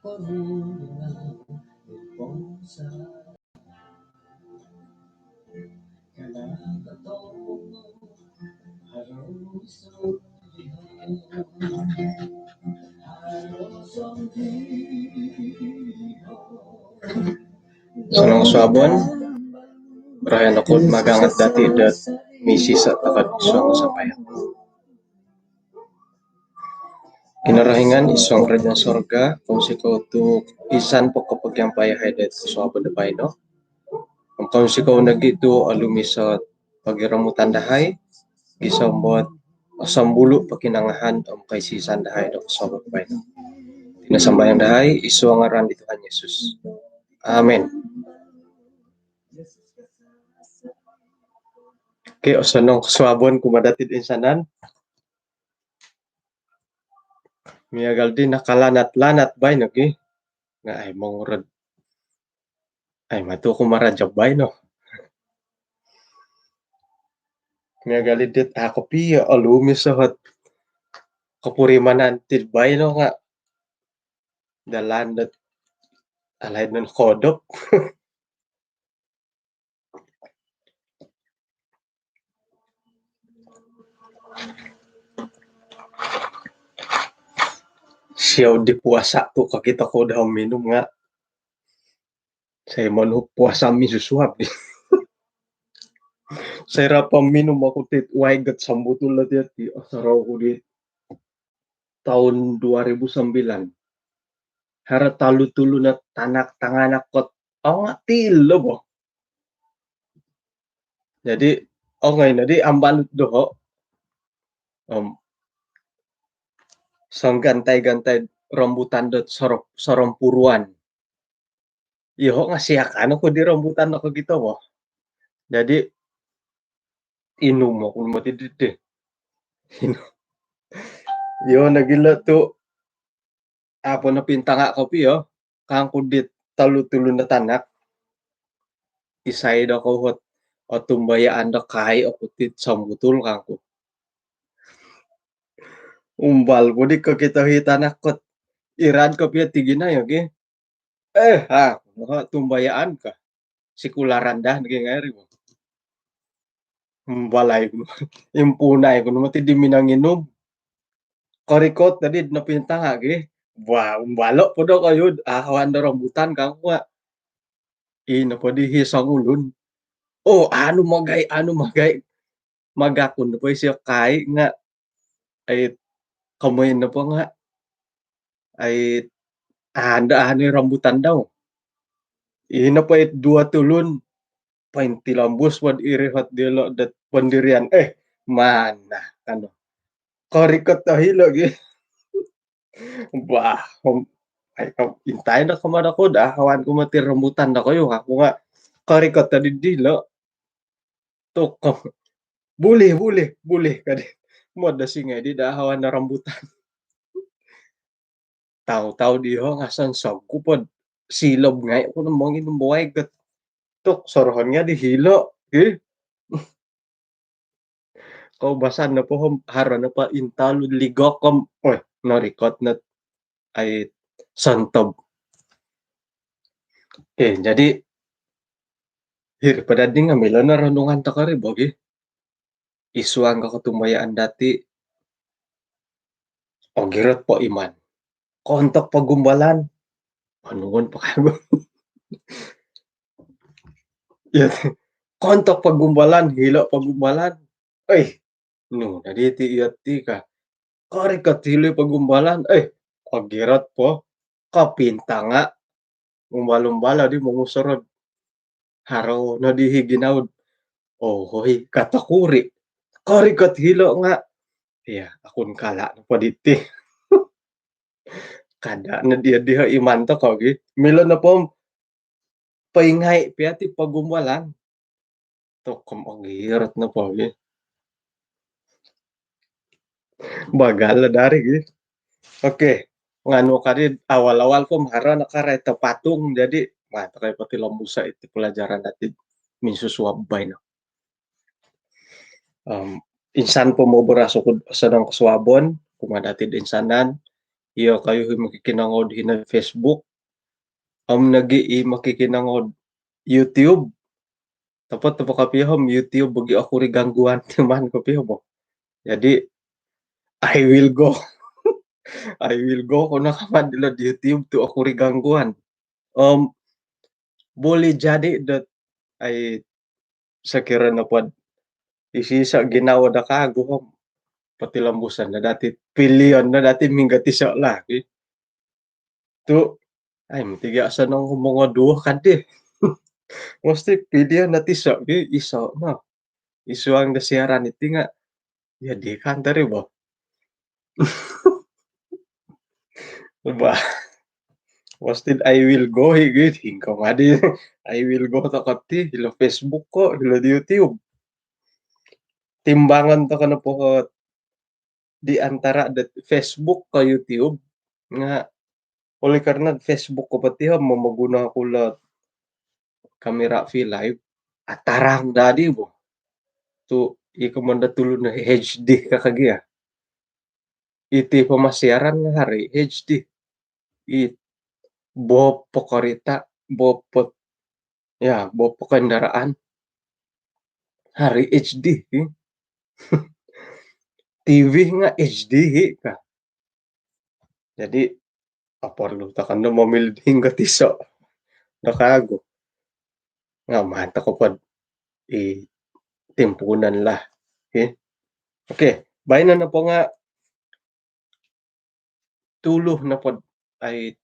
Sunong Suabon, Rayan ako magangat dati dat misi sa takad suang sampayan. Kinarahingan isong radyang sorga kung siko tu isan po kapag yang payahay dat Suabon da no. Kung siko nagito alumisot pagiramutan dahay gisambot asambulu pakinangahan ang kay sisan dahay do Suabon da no. Tinasambayang dahay isu ang ngaran di Tuhan Yesus. Amen. Okay, osanong Suabon kumadatid insanan. Miyagal din nakalanat-lanat bay no ki. Nga ay mongurad. Ay matu ko marajab bay no. Miyagal dit ako piya alumi sa hat kapurimanan bay no nga. Dalandat alay ng kodok. Siyaw di puasa to kakita ko daw minum nga. Saya manuh puasa mi susuap di. Saya rapam minum aku tit waigat sambutul latihat di asaraw ko di tahun 2009. Hara talu-tulu na tanak tanganak kot. Oh nga tilo bo. Jadi ngayon di ambalut doho. Sang gantay-gantay rambutan dot sorong puruan. Yo ngasiakan ako di rambutan ako gitu boh. Jadi inum ako mati dite. Yo nagila tu apa na pintanga kopi yo. Kang kudit talu-tulu na tanak. Isay da ko hot o tumbayaan da kai o putit sambutul kangku. Umbal ko di kakita tanak kot. Iran kopi tigina yo ki. Tumbayaan ka. Sikularan dah naging ngayari mo. Balay ko. Impunay ko naman di minanginom. Korikot tadi napinta nga gi. Wah, umbalo po daw kayo. Ahawan da rambutan ka ko. Po di hisang ulun. Ano magay. Magakon na po siya kay nga. Ay kamay na po nga. Ay handaan ni rambutan daw. Po 2 tulun. Paintilambus wad irihat dilo dat pendirian. Mana ano. Korikot tahilo gi. Wah, ay intay na kamada ko da hawan ko mati rambutan na kayo ako nga korikot tadi dilo. Tok boleh kadi. Mo da singay di da hawan na rambutan. Tahu diho ngasan sab ko pod silob ngay ko namang inumbay gat. Tok sorohan nga di hilo. Kau basan na po haro na pa intalud ligokom. Narikot na ay santob. Jadi pada ding amila na ranungan takari bogi. Isuang katumbayaan dati ogirot po iman. Kontok pagumbalan. Anungon pa kayo. Kontok pagumbalan, hilo pagumbalan. Naditi iyati ka. Karikat hilo pagumbalan. Ogirot po. Kapinta nga. Umbalumbala di mangusarod. Haraw na di higinaud. Hoy, katakuri. Karikat hilo nga. Akun kala na pa diti. Kada na dia iman to kagi. Milo na po paingay piyati pagumbalan. Tokom ogirot na po. Bagal na dari gitu. Oke. Nganu kadi awal-awal ko mahara nakareta patung jadi mata kay pati lambusa itu pelajaran dati minsuswab bay no. Insan po mo beraso ko sa ng Suabon kumadati insanan Iya kayo makikinangod hinay Facebook, nag-i makikinangod YouTube. Tapos tapos YouTube bagi ako ri gangguan timan ko piho. Jadi I will go. I will go kung nakaman nila YouTube to ako ri gangguan. Um, boleh jadi that ay sakira na pod isisa ginawa da kago pati lambusan na dati pilyon na dati minggati siya lagi. Tu ay matiga sa nang mga duwa kadi. Mesti pilyon na ti siya isa na. Isu ang nasiaran iti nga ya di kan tari ba. Ba Wasted I will go higit hingkaw nga di I will go to kati hilo Facebook ko hilo YouTube. Timbangan to kana po di antara Facebook ka YouTube nga oleh karena Facebook ko pati mamaguna ko la kamera live atarang dadi bo tu iko man tulod na HD ka kagiya iti pamasiaran nga hari HD it bo pokorita bo pot ya bo kendaraan hari HD TV nga HD ka jadi perlu takan na mamili hingga tiso nakago nga mata ko pod timpunan lah okay bayan na po nga tulo na pod ay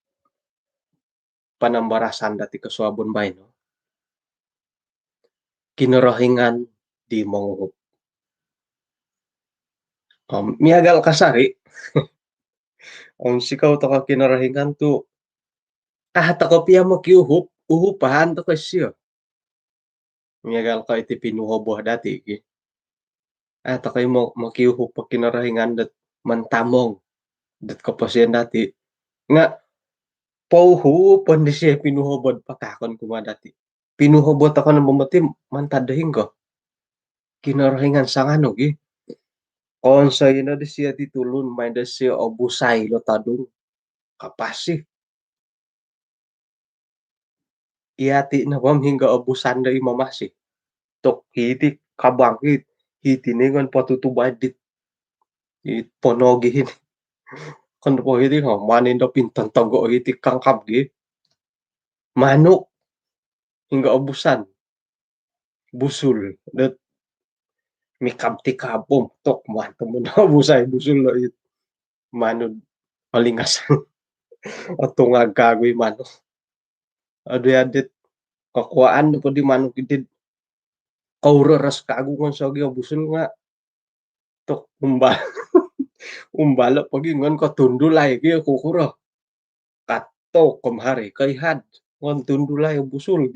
panambarasan dati kasuabon bay no kinarahingan di manguhop miagal kasari ang sikaw to ka kinarahingan to ta ko piya makiuhup uhupahan to kasyo miagal ka iti pinuhobo dati ta kayo mo makiuhup pa kinarahingan dat mantamong dat kapasyan dati nga pauhu pandi siya pinuhobod patakon kuma dati pinuhobot ako ng bumatim mantadahin ko kinarahingan sa ano konsay na di siya titulun may da siya obusay lo tadong kapasi iati na bam hingga obusan da imamasi tok hiti kabangkit hiti ningon patutubad dit ponogihin kan po hiti manin da pintan tago hiti kangkap manuk hingga obusan busul dat mikab ti kabom tok manto mo na busay busul lo it manod malingasan at tungag kagoy mano ado yadit kakuaan po di manok itid kaureras kagungan sa busul nga tok umbala pagingan katundulay kaya kukura kato kumhari kay had ngon tundulay busul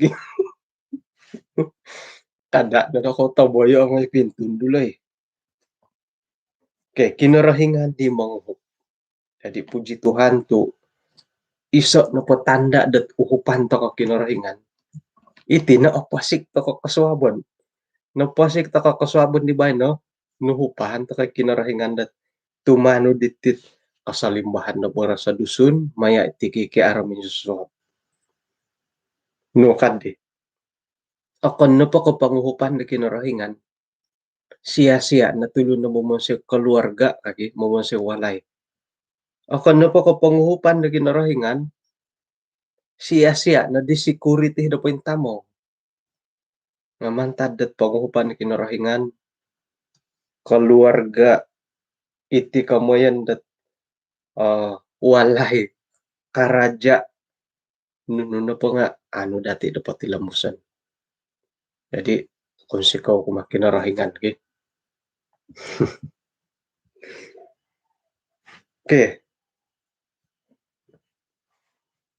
kada na ako taboyo ang pintundulay okay kinarahingan di manguhop jadi puji Tuhan tu iso na patanda dat uhupan to ka kinarahingan iti na opasik to ka kaswabon napasik to ka kaswabon di ba no nuhupahan to ka kinarahingan dat tumano ditit kasalimbahan na para sa dusun maya iti kikiaramin susuap no kadi akon na pa kapanguhupan na kinarahingan siya na tulo na mo sa keluarga kagi mo sa walay akon na pa kapanguhupan na kinarahingan siya na di security na po tamo nga mantad dat panguhupan na kinarahingan keluarga iti kamoyan dat walay karaja nuno po nga ano dati dapat ilamusan jadi kung sikaw kumakinarahingan okay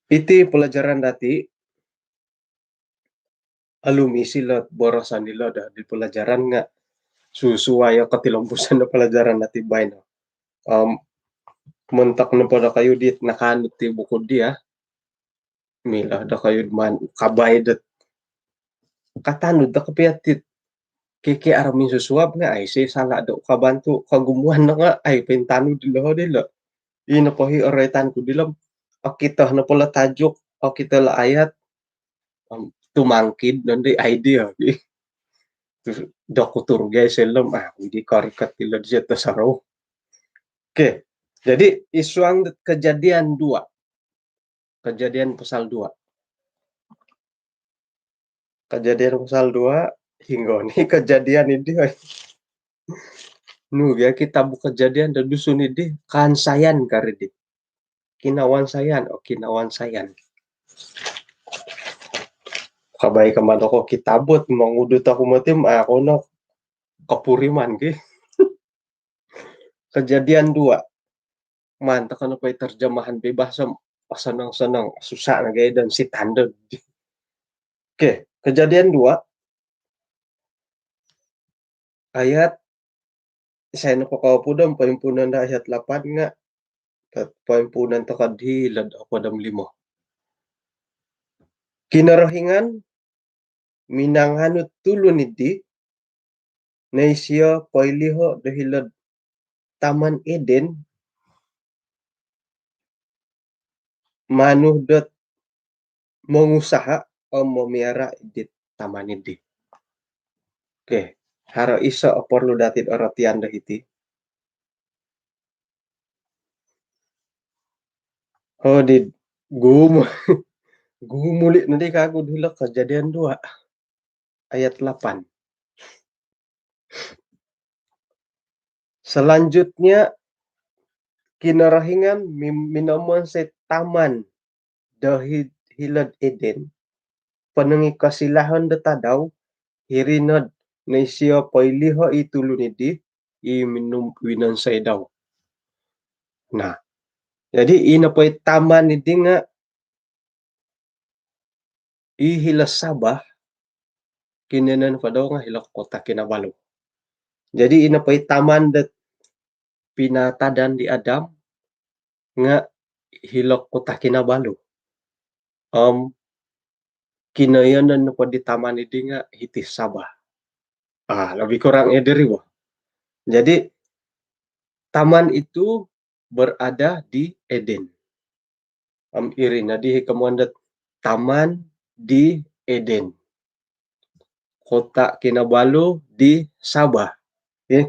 iti pelajaran dati alumi sila borasan nila di pelajaran nga susuwaya katilambusan na pelajaran dati bay no mentak na pada kayo dit nakanot ti bukod dia mila da kayo man kabay dat katanod da kapiatit kiki aramin susuab nga ay say sala do kabantu kagumuhan na nga ay pintano dilo ina pohi oretan ku dilam kita na pala tajuk kita la ayat tumangkid nanti idea tu dokutur guys selam di karikat tila jeta saro. Oke, jadi isuang kejadian 2. Kejadian pasal 2. Kejadian pasal 2 hingga nih kejadian ini nu ya kita buka kejadian dan dusun ini kan sayan karedi. Kinawan sayan, kinawan sayan. Kabay kemana ko kitabot mangudut ako matim ako no kapuriman ki. Kejadian 2. Mantap kan apa terjemahan bebas senang-senang susah na gaya dan si tanda. Oke, kejadian 2 ayat saya napakapudam paimpunan da ayat 8 nga paimpunan takadhilad apadam 5. Kinarahingan minanghanut tulun iti naisya pailiho dahilad Taman Eden manuhdat mengusaha o memiara di taman iti. Oke, haro isa perlu datit aratian dah iti. Oh di gum gumulit nanti kagu dihilak kejadian 2 ayat 8. Selanjutnya kinarahingan minaman sa taman dahil hilad Eden panangi kasilahan datadaw hirinad na siya pailiha itulun iti iminum winansay daw. Nah, jadi ina pa taman iti nga ihilas sabah kinanan pa daw nga hilak kota Kinabalu. Jadi ina pa taman dat pinatadan di Adam nga hilak kota Kinabalu. Kinayanan na pa di taman iti nga hitis sabah. Lebih kurang ederi wah. Jadi taman itu berada di Eden. Irina di kemandat taman di Eden. Kota Kinabalu di Sabah. Ya.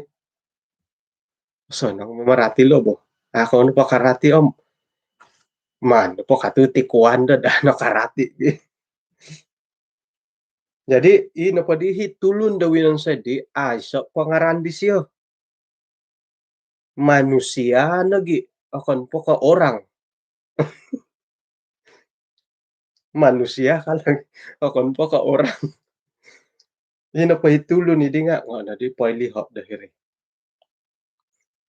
So, nang memerhati lo bo. Ako ano pa karati om. Man, po katuti kuanda da nakarati. Jadi, ino pa dihi tulun dawinan sa di asa pangaran di siya. Manusia nagi akan po ka orang. Manusia kalang akan po ka orang. Ino pa itulun ni di nga na di pailihap dahiri.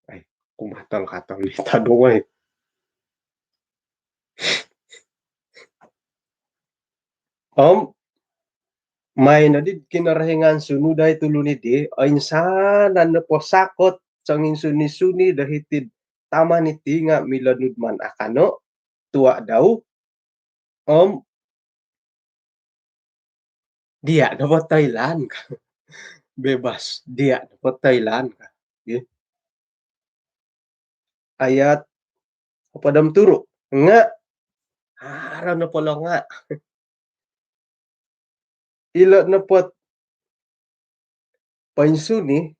Ay, kumatang katang ni tadungay. May na di kinarahingan sunuday tulun iti ay sana na po sakot sangin suni-suni dahitid taman iti nga milanud man akano tuwa daw dia dapat Thailand bebas dia dapat Thailand ayat padam turu nga araw na pala nga ila na pot pansuni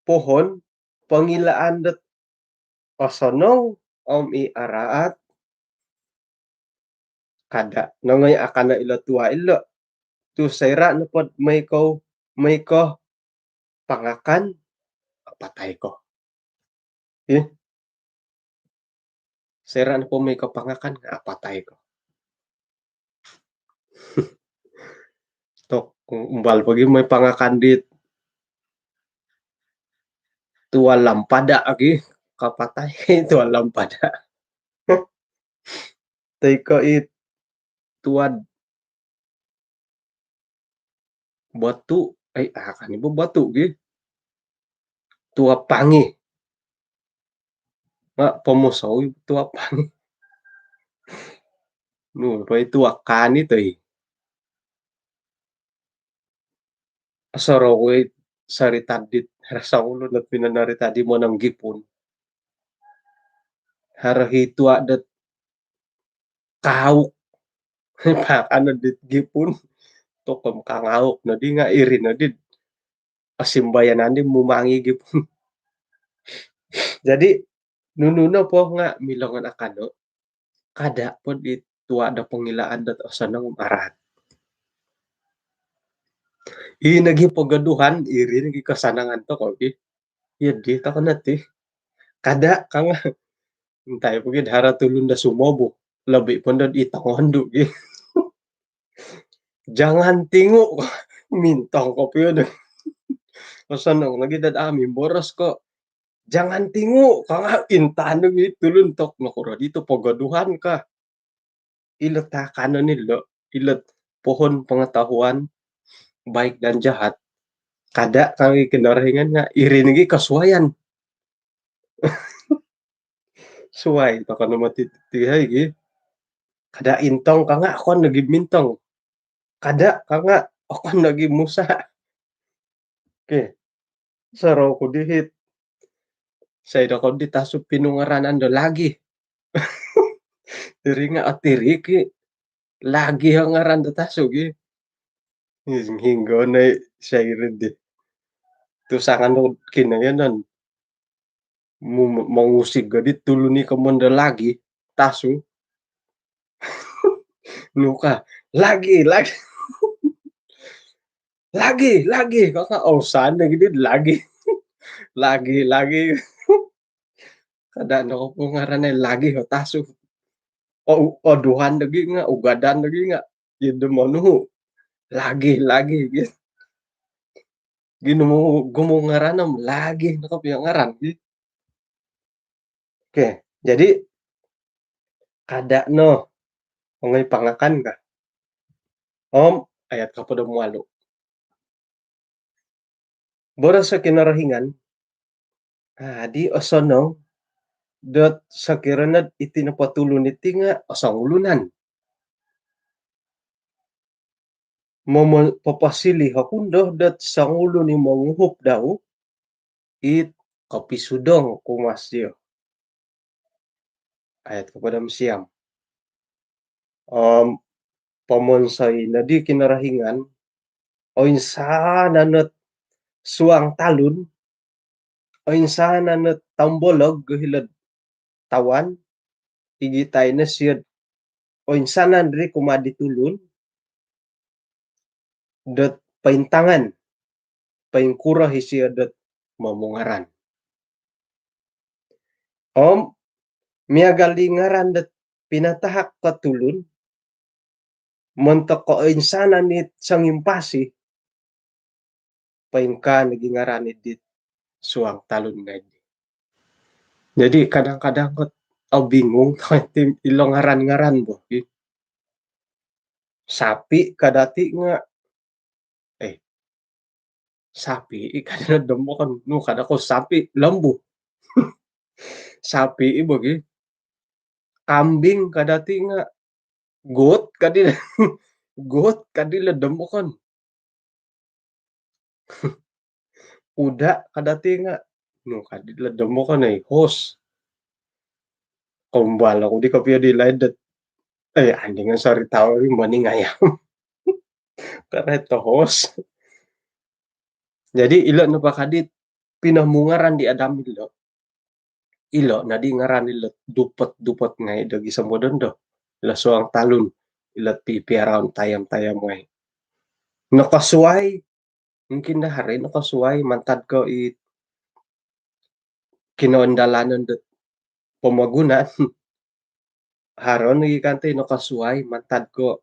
pohon pangilaan dat osonong iaraat kada nangay akana ila tuwa ila tu sera na pod may ko pangakan patay ko. Sera na po may kapangakan patay ko. Tok umbal pagi may pangakan dit tua lampada agi kapatay tua lampada. Teka it tuad batu akan ibu batu gi tua pangi pomosaw tua pangi nu pa tua kani tay sorowe sari tadit rasa ulo na pinanari tadi mo ng gipon Harahi tua det kauk pakana dit gipun tokom kangaok na di nga iri na di pasimbayan di mumangi gipun. Jadi nununa po nga milongan akano kada po di tua da pengilaan dat osanang marat. Nagi pagaduhan iri nagi kasanangan to ko iya di ta kana ti kada kanga entay pugid hara tulun da sumobo labi pun da itangondu gi. Jangan tingu mintong ko piyo da osanang lagi dat amin boros ko. Jangan tingu kanga intano gi tulun tok nakura dito pagaduhan ka. Ilet takano nilo ilet pohon pengetahuan baik dan jahat kada kami kinarahingan nga iri nagi kasuayan. Suway baka na matitihay gi. Kada intong ka nga ako nagi mintong. Kada ka nga ako nagi musa. Okay. Saro ko dihit. Say da ko di taso pinungaranan do lagi. Diri nga atiri ki lagi ang ngaran do taso gi. Hinggo na siya rin di. Tusangan do kinayanan. Mangusig gadi tuluni ka manda lagi taso. Nuka lagi lagi kakak sana gini lagi kada nako po ngaranay lagi ho taso oduhan lagi nga ugadan lagi nga yun manu lagi gino mo gumungaranam lagi nako piyang ngaran oke jadi kada no ongay pangakan ka om ayat ka pa mualo boras sa kinarahingan di osono dot sakiranad itinapatulon iti nga asang ulunan. Papasili hakundo dat sangulo ni manguhup daw it kapisudong kumasyo. Ayat kepada siam. Pamonsay na di kinarahingan o insana nat suang talun o insana nat tambolog gahilad tawan igitay na siyad o insana diri kumaditulun dat paintangan paingkura hisiya dat mamungaran. Miagalingaran dat pinatahak katulun montok ko insana ni sangimpasi paingka nagingaran dit suang talun ngayon. Jadi kadang-kadang ko bingung tim ilong ngaran-ngaran bo. Sapi kadati nga sapi kada demo kan no kada ko sapi lembu. Sapi bagi kambing kadati nga goat kadila goat kadila demo kan. Uda kadati nga no kadila demo kan host. Kumbala ko di kapya di ladat andingan sari tawa rin maning ayam. Karena itu host. Jadi ilo no bakadit pinamungaran di adam ilo na di ngaran ilo dupot ngay dagi sa modon do. Ilo suang talun ilo pipi around tayam-tayam ngay. Nakasuway mungkin na hari nakasuway mantad ko kinaundalanan do pamagunan haron nagikante nakasuway mantad ko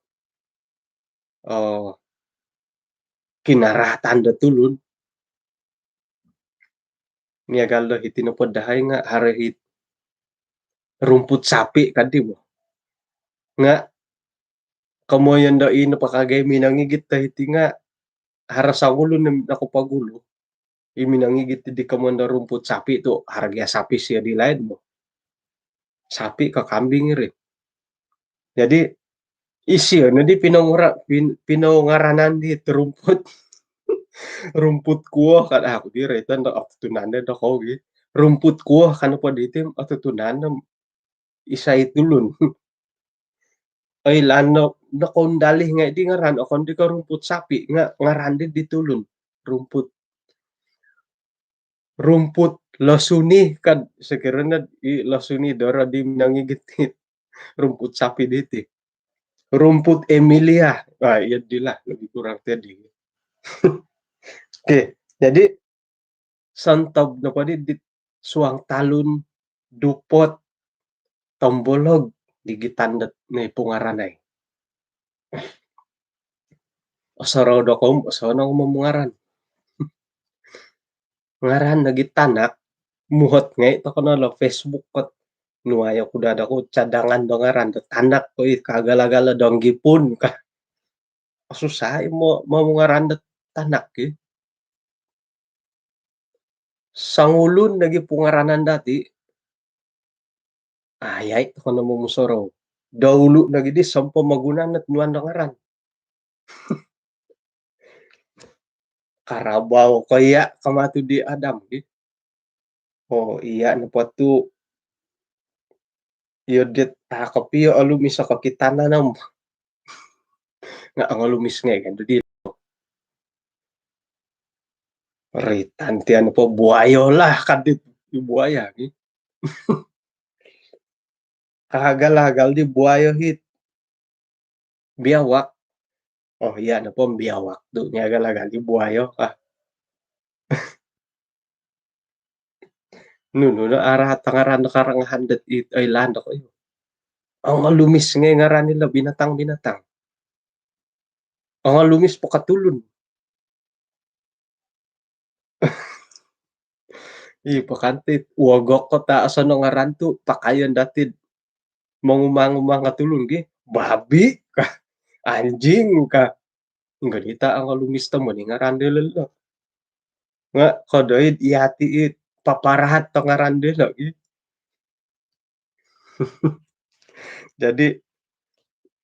kinaratan do tulun niagal do hitinupod dahay nga harahit rumput sapi kanti mo nga kamoyan do napakagay minangigit tahiti nga harasangulo na nakupagulo minangigit di kamoyan do rumput sapi to haragya sapi siya di lain mo sapi ka kambing rin jadi isyo na di pinangaranan di rumput rumput kuah kan ako di retan do ako tunanan do ko rumput kuah kan pa ditim ako tunanan isay tulun. Ay lano nakondalih nga di ngaran akon di ka rumput sapi nga ngaran di tulun. Rumput rumput lasuni kad sekiranya i lasuni dora di nangigitit rumput sapi diti. Rumput Emilia. Ah, iya dilah lebih kurang tadi. Oke, jadi santob na pa di suang talun dupot tombolog digitandet ni pungaranay. Osoro do kom osono mamungaran. Ngaran lagi tanak muhot ngay to kono lo Facebook kot nuayo kuda ada ko cadangan do ngaran do tanak ko kagala-gala dong gipun ka. Susah mo ngaran do tanak eh. Sangulun lagi pungaranan dati ayay to kono mo musoro. Dahulu lagi di sampo magunan at nuan do ngaran. Karabaw kaya kamatu di Adam eh. Oh iya napatu yo dit takop yo alu misa kakitana nam nga ang alumis nga kan di ritan ti ano po buayo lah kadit buaya eh. Kahagal-hagal di buayo hit biawak. Oh iya na po biawak do nya galagal di buayo ka. Nuno na arah tangaran karangahan det it ay landa ko. Ang alumis nga ngaran nila binatang-binatang. Ang alumis po katulon. Ipakantit uwagok ko ta asa no ngaran tu pakayon datid mangumang-umang katulon gi babi ka anjing ka ganita ang alumis ta mo ni ngaran nila nga kadoid iati it paparahat to ngaran nila gi. Jadi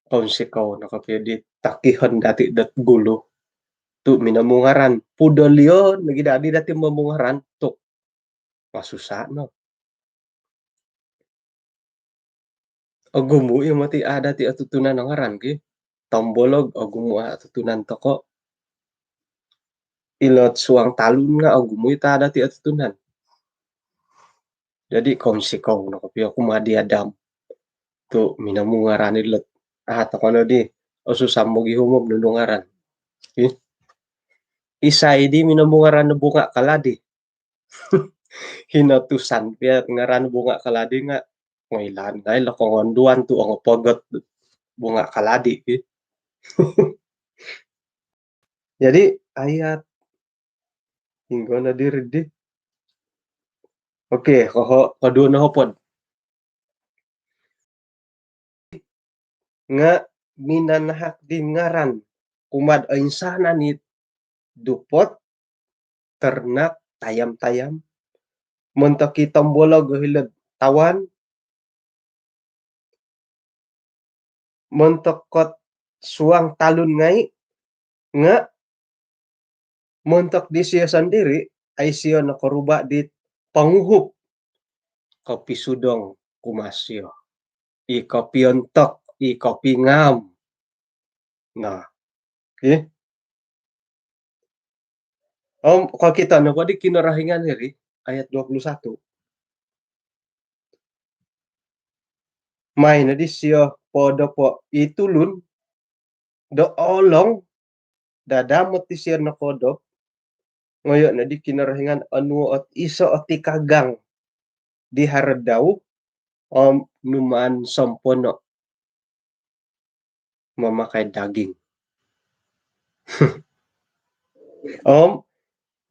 konsikaw nakapedi takihan dati dat gulo tu minamungaran pudalion lagi dati mamungaran tu masusah no agumu yung mati ada ti atutunan ng ngaran ki tombolog agumu atutunan to ko ilot suang talun nga agumu ita ada ti atutunan. Jadi konsikaw nakapia kumadi Adam tu minamungaran ilot ako na di osusam mo gihumog nunungaran. Isay di minamungaran na bunga kaladi. Hinatusan kaya ngaran bunga kaladi nga ngailan dahil lakongonduan tu ang pagot bunga kaladi eh. Jadi ayat hingga na diri di. Oke, kadua na hopod. Nga minanahak din ngaran kumad ainsana ni dupot ternak tayam-tayam mentaki tombolog hilad tawan mentekot suang talun ngai nga mentok di siya sendiri ay siya nakaruba di panguhup kopi sudong kumasyo i kopi ontok i kopi ngam nah okay. Kalau kita na di kinarahingan hiri ayat 21 may na di siya podo po itulun do olong dadamot ti siya na kodo ngayon na di kinarahingan anu at iso at tikagang di haradaw numan sampono mamakai daging.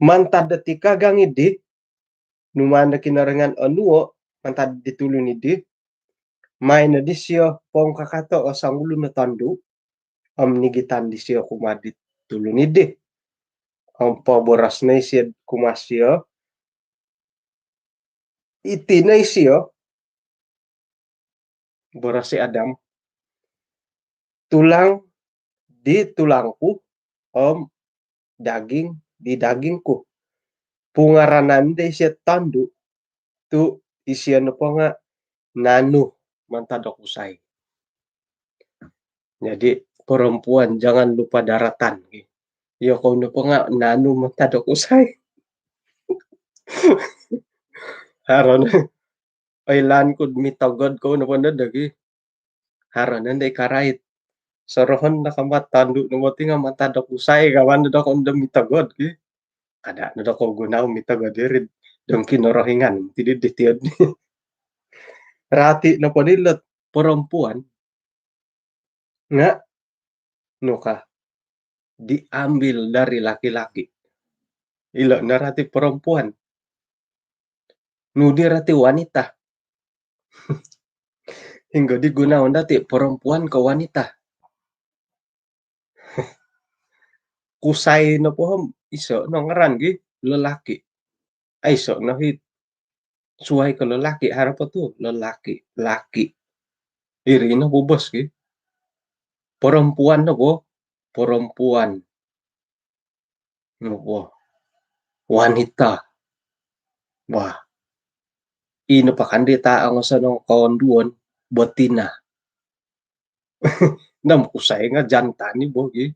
Mantad da tikagang idi numan na kinarangan anuo mantad ditulun idi may na di siya pong kakato o sangulo na tandu nigitan di siya kumadit tulun idi ang paboras na siya kumasyo iti na siya boras si Adam tulang di tulangku daging di dagingku pungaranan di siya tandu tu isya na po nga nanu mantadok usai. Jadi perempuan jangan lupa daratan. Iya kau na nga nanu mantadok usai. Haron ailan ko mitagod ko na panda dagi. Haron nanday karait. Sorohon na kamatandu na mo tinga mantadok usai kawan na ko na mitagod ki. Kada na ko gunaw mitagod dirid. Dong kinorohingan tidid ditiyod ni. Rati na panilot perempuan nga no ka diambil dari laki-laki. Ilo narati perempuan. Nudi rati wanita. Hingga digunawan dati perempuan ke wanita. Kusay na po iso no ngaran gi lelaki. Ay iso no hit suway ke lelaki harap tu lelaki laki. Iri na bubos gi. Perempuan na po perempuan. No po wanita. Wah. Ino pa kandita ang sa nung kawanduan betina. Nam kusay nga jantan ni bogi.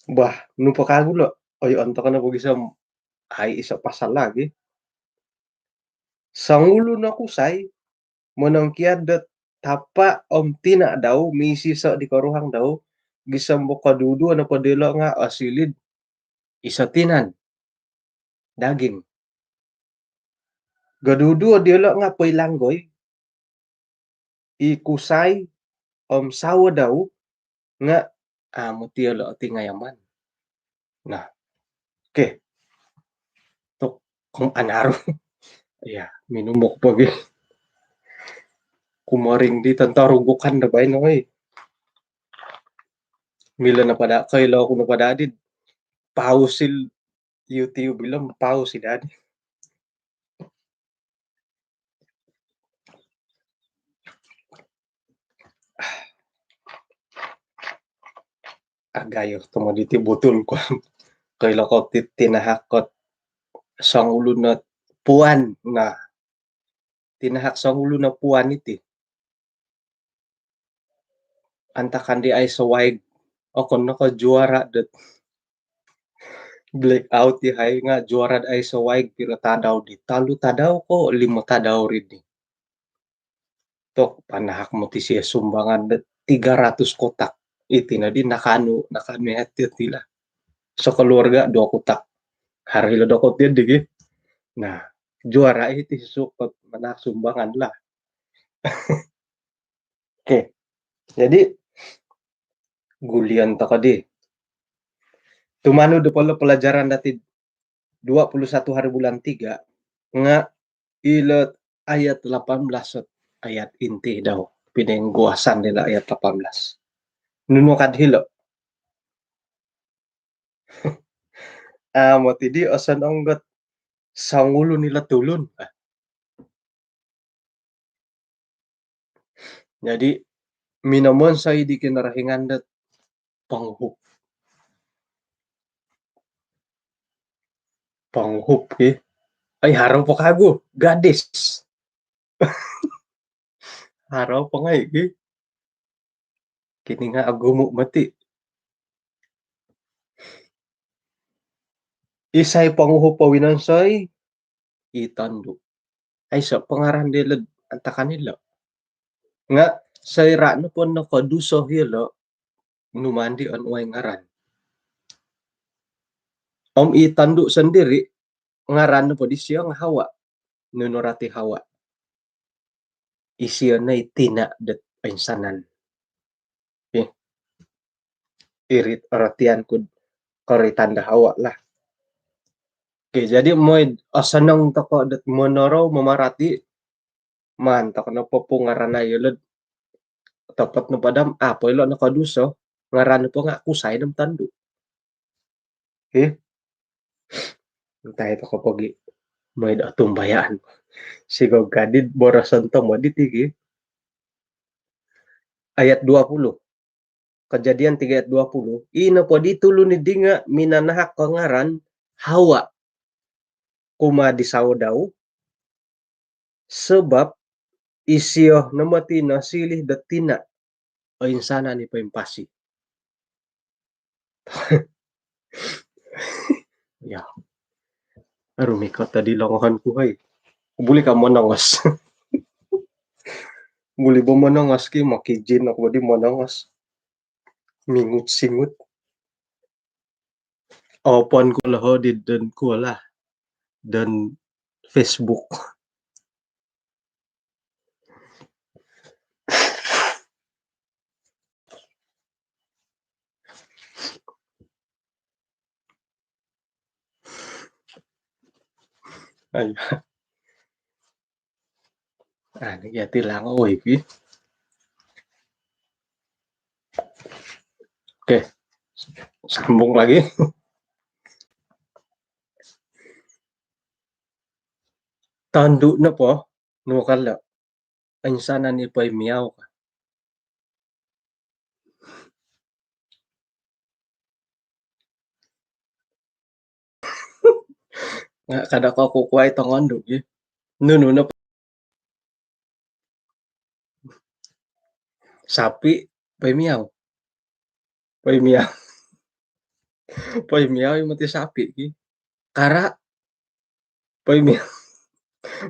Bah, no pa kagulo. Oy, anto ka na bogi sa ay isa pasal lagi. Sangulo na kusay monongkiad tapa om tina daw misi sa di karuhang daw gisambo kadudu na padelo nga asilid isa tinan daging gadudu adelo nga pailanggoy ikusay om sawa daw nga mutielo ati ngayaman. Nah, oke. Tok kung anaro. Ya, minumok pagi. Kumaring di tantarugukan na ba inoy. Mila na pada kailaw ko na padadid. Pausil YouTube bilang pausil dadi. Agayo tumoditi butul ko. Kailaw ko tinahakot sang ulo na puan na tinahak sang ulo na puan iti. Antakan di ay sawaig ako naka juara dat blackout di hay nga juara ay sawaig pira tadaw di talo tadaw ko 5 tadaw rin di. Tok panahak mo ti siya sumbangan 300 kotak iti na di nakano at tila. So keluarga 2 kotak. Harilo dokot din digi. Nah, juara iti sukot manak sumbangan lah. Oke. Jadi gulian to kadi. Tumano do pala pelajaran dati 21 hari bulan 3 nga ilat ayat 18 ayat inti daw pinengguasan nila ayat 18. Nuno kadhilo. Mo tidi asan onggot sangulo nila tulun. Jadi minamon sa di kinarahingan dat panghup. Panghup ay haraw po kago gadis. Haraw pa nga kini nga agumo mati. Isay panghup pawinan say itando. Ay sa pangaran nila anta kanila. Nga sa irano po na kaduso hilo numandi on way ngaran. Om itando sendiri ngaran po di siya nga hawa. Nunurati hawa. Isiyo na itina dat pensanan. Irit aratian ko karitanda hawa lah. Oke, jadi mo asanang toko dat monoro mamarati man tako na po ngaran na yulod tapat no padam apo ilo na kaduso ngaran po nga kusay ng tando. Tayo to kapag may atumbayaan. Sigaw kadid borasan to mo ditigi. Ayat 20. Kejadian 3 ayat 20. Ina po ditulo ni dinga minanahak kangaran hawa kuma di sawo daw Sebab isio namatina silih datina o insana ni paimpasi. Ya, rumikot tadi longohan ku hay. Buli ka monongos. Buli ba monongos ki makijin ako di monongos. Mingut singut. Open ko laho di dan ko lah. Dan Facebook. Ay. Nagyati lang ako eh. Oke, sambung lagi. Tanduk na po, nukala, ang sana ni Pay Miao ka. Nga kada ko kukuha itong anduk eh. Nuno na po. Sapi, Pay Miao. Pay Miao. Pay Miao yung mati sapi eh. Kara, Pay Miao.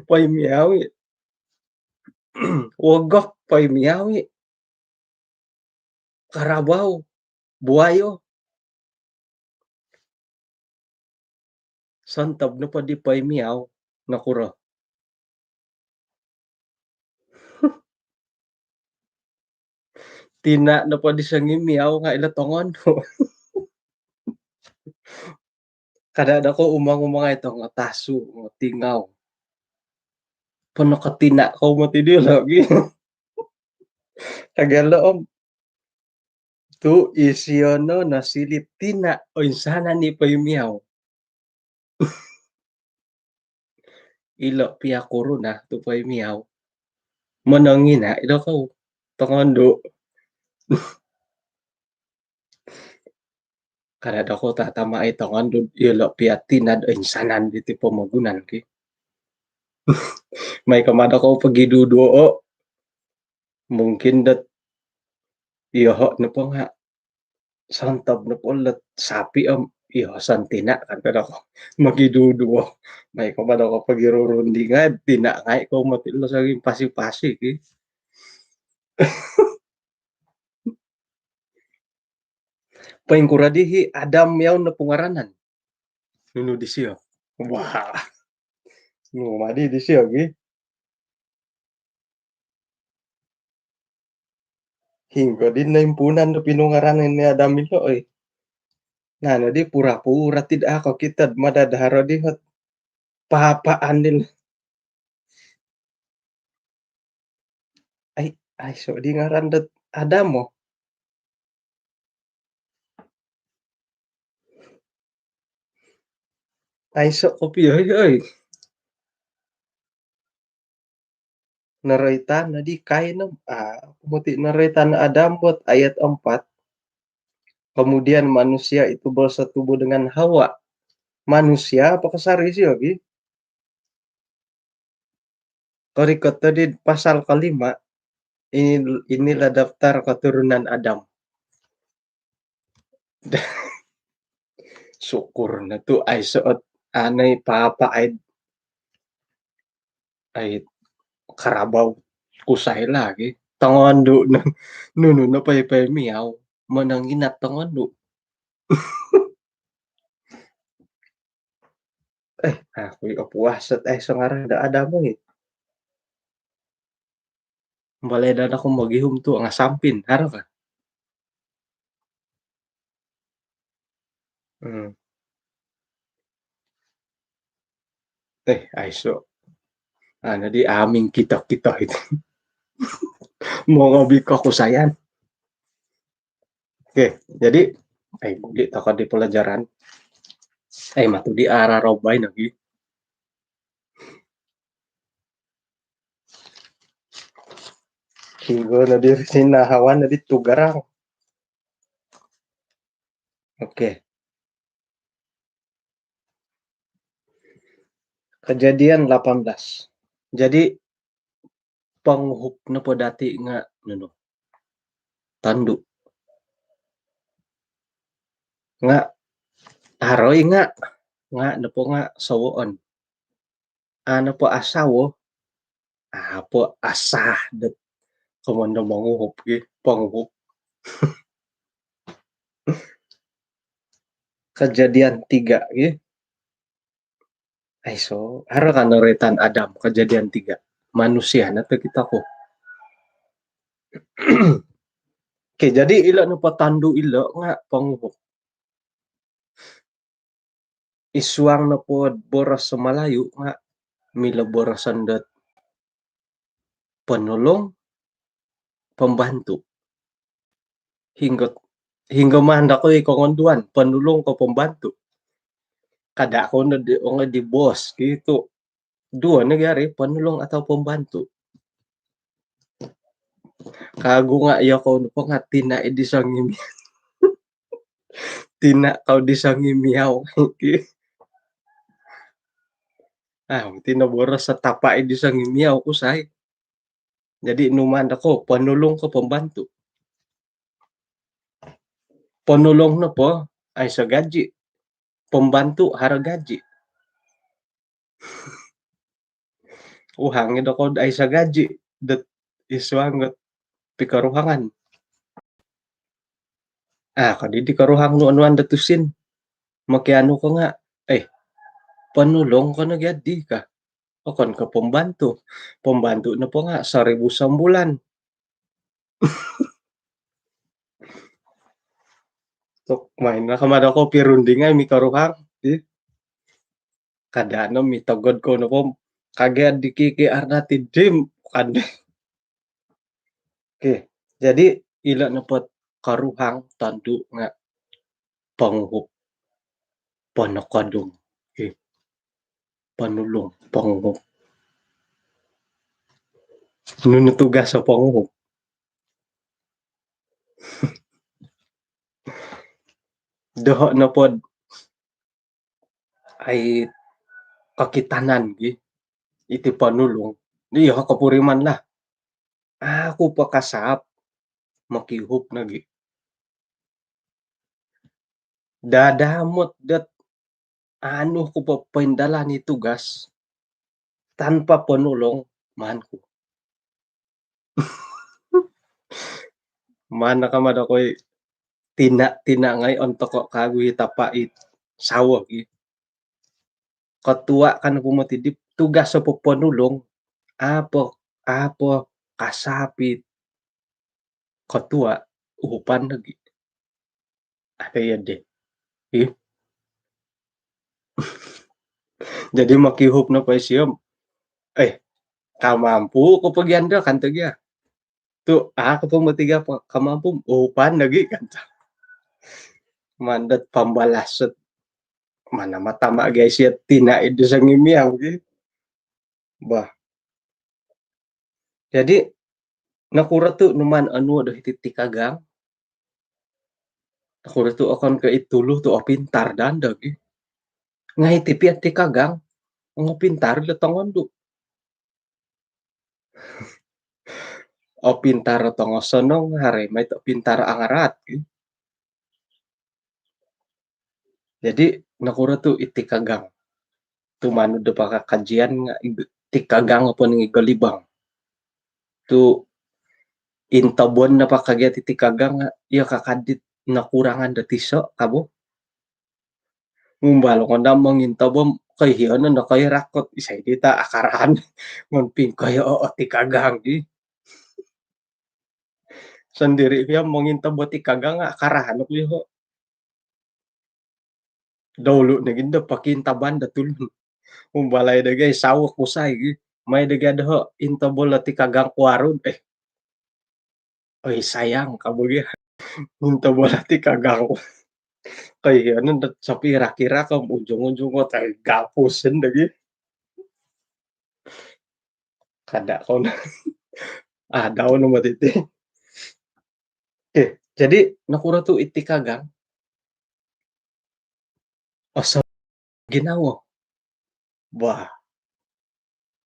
Pay Miao eh. Wagok, Pay Miao eh. Karabaw, buhayo. Santab na pa di Pay Miao. Nakura. Tina na pa di sang imiao nga ilatongon. Kada ko umang-umang ito nga taso, nga tingaw. Panakatina ko matindi lagi. Tagaloom. Tu isyono na silip tina o insana ni Paymiao. Ilo pia corona tu Paymiao. Manangina ilo ko tangondo. Kada ko tatama ay tangondo ilo pia tinad o insanan dito pamagunan ki. May kamada ko pagiduduo. Mungkin dat iyo na po nga santab na po ulit sapi am iyo santina kan kada ko magiduduo. May kamada ko pagirurundi nga tina nga ko matilo sa pasi-pasi ki. Paingkuradihi Adam yaw na pungaranan. Nuno di siya. Wah. No, madi di siya gi. Hingga din na impunan na pinungaranan ni Adam ito eh. Nano di pura-pura tidak ako kita madadaharo di hot papaan din. Ay so di ngaran dat Adam mo. Ay so kopi ay. Naraitan na di kain no. Pumuti naraitan na Adam buat ayat 4. Kemudian manusia itu bersetubuh dengan Hawa. Manusia apa kesari sih lagi? Korikot tadi pasal kelima. Inilah daftar keturunan Adam. Syukur na to ay suot anay papa ay karabaw kusay lagi. Tangondo na nuno na pay miyaw. Mananginat tangondo. Ako puwasat ay sa ngaran da Adam mo eh. Baledan ako maghihom to ang sampin. Haro ka? Ay so. Ano di aming kita-kita ito. Mga bika ko sayan. Oke, jadi ay budi taka di pelajaran. Ay matu di ara robay lagi. Hingga na di sinahawan na di tugarang. Oke. Kejadian 18. Jadi panguhupna po dati nga ano, tandu nga aroy nga ano po nga sawoon. Ano po asawa, po asah det kumanda manguhop gi panguhop. Kejadian 3 gi. Ay so, haro ka noritan Adam kejadian 3. Manusia na to kita ko. Oke, jadi ila nu patandu ila nga panguhop. Isuang na po boras sa Malayu nga mila borasan dat penolong pembantu. Hingga manda ko ikongonduan penulung ko pembantu. Kada ako na di bos gitu. Dua negara penulung atau pembantu. Kago nga iya ko po nga tina edisangimi. Tina kau disangimiaw. Tina boras sa tapa edisangimiaw ko say. Jadi numanda ko penulung ko pembantu. Penulong na po ay sa gaji. Pembantu hara gaji. Hangin ako ay sa gaji. Dat iswangot pikaruhangan. Kadi di karuhang no anuan datusin. Makiano ko nga, panulong ko na gyadi ka. O kon ka pembantu. Pembantu na po nga 1,000 sa bulan. Tok main na kamada ko pirundingan mi karuhang. Kada mi tagod ko na po kagad di kiki arnati dim kan. Oke, jadi ila na po karuhang tandu nga panguhop panakadong. Panulong panguhop. Ano tugas sa panguhop? Doho na pod ay kakitanan gi iti panulong. Di kapuriman lah. Ako pa kasap makihup na gi. Dadamot dat ano ko pa paindala ni tugas tanpa panulong man ko. Mana ka man ako'y tina ngayon to ko kagoy tapait sawa gi. Katua kan pumatidip tugas sa panulong apo kasapit katua upan lagi. Kaya de. Jadi makihup na pa siya. Kamampu ko pagyanda kanta gya. Tu ako po matiga kamampu upan lagi kanta. Mandat pambalasot. Mana matama guys ya tinaid sa ngimiyaw. Bah. Jadi nakura tu numan anu ada tikagang. Nakura tu akan ke ituluh tu pintar dandag. Ngai tipi at tikagang. Ang pintar latangon do. Pintar tong sonong hari may to pintar angarat. Jadi nakura tu itikagang. Tumano da pa kajian nga tikagang po ng igalibang. Tu intabon na pa kagya tikagang nga iya kakadit nakurangan da tiso kabo. Ngumbalo ko na mangintabom kay hiyan na kay rakot isay dita akarahan ngonping kaya tikagang di. Sandiri kaya mangintabo tikagang nga akarahan ko yo. Dawlo na ginda pakintaban da tulun. Umbalay dagay sawak usay may dagay daho intabol tikagang kwarod sayang kabugi intabol tikagang kay ano sa pira-kira ka ujung-ujung ko tay gapusen lagi kada ko na daw na matiti. Jadi nakura tu itikagang asa ginawa. Bah,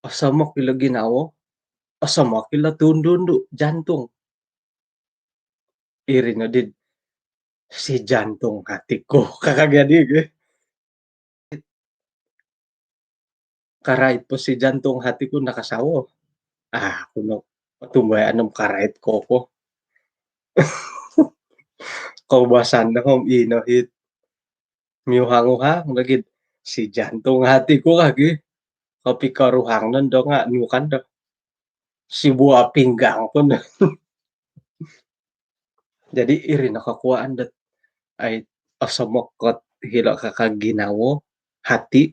asa mo kila ginawa asa makila tundundu jantung iri na din si jantung hatiku kakagadi ge karait po si jantung hatiku nakasawo kuno patumbayan ng karait ko kaubasan na hom inahit miuhang-uhang lagi si jantung hatiku lagi kopi karuhang nando nga nukan do si buah pinggang pun jadi iri nakakuaan dat ay asamokot hila kakaginawo hati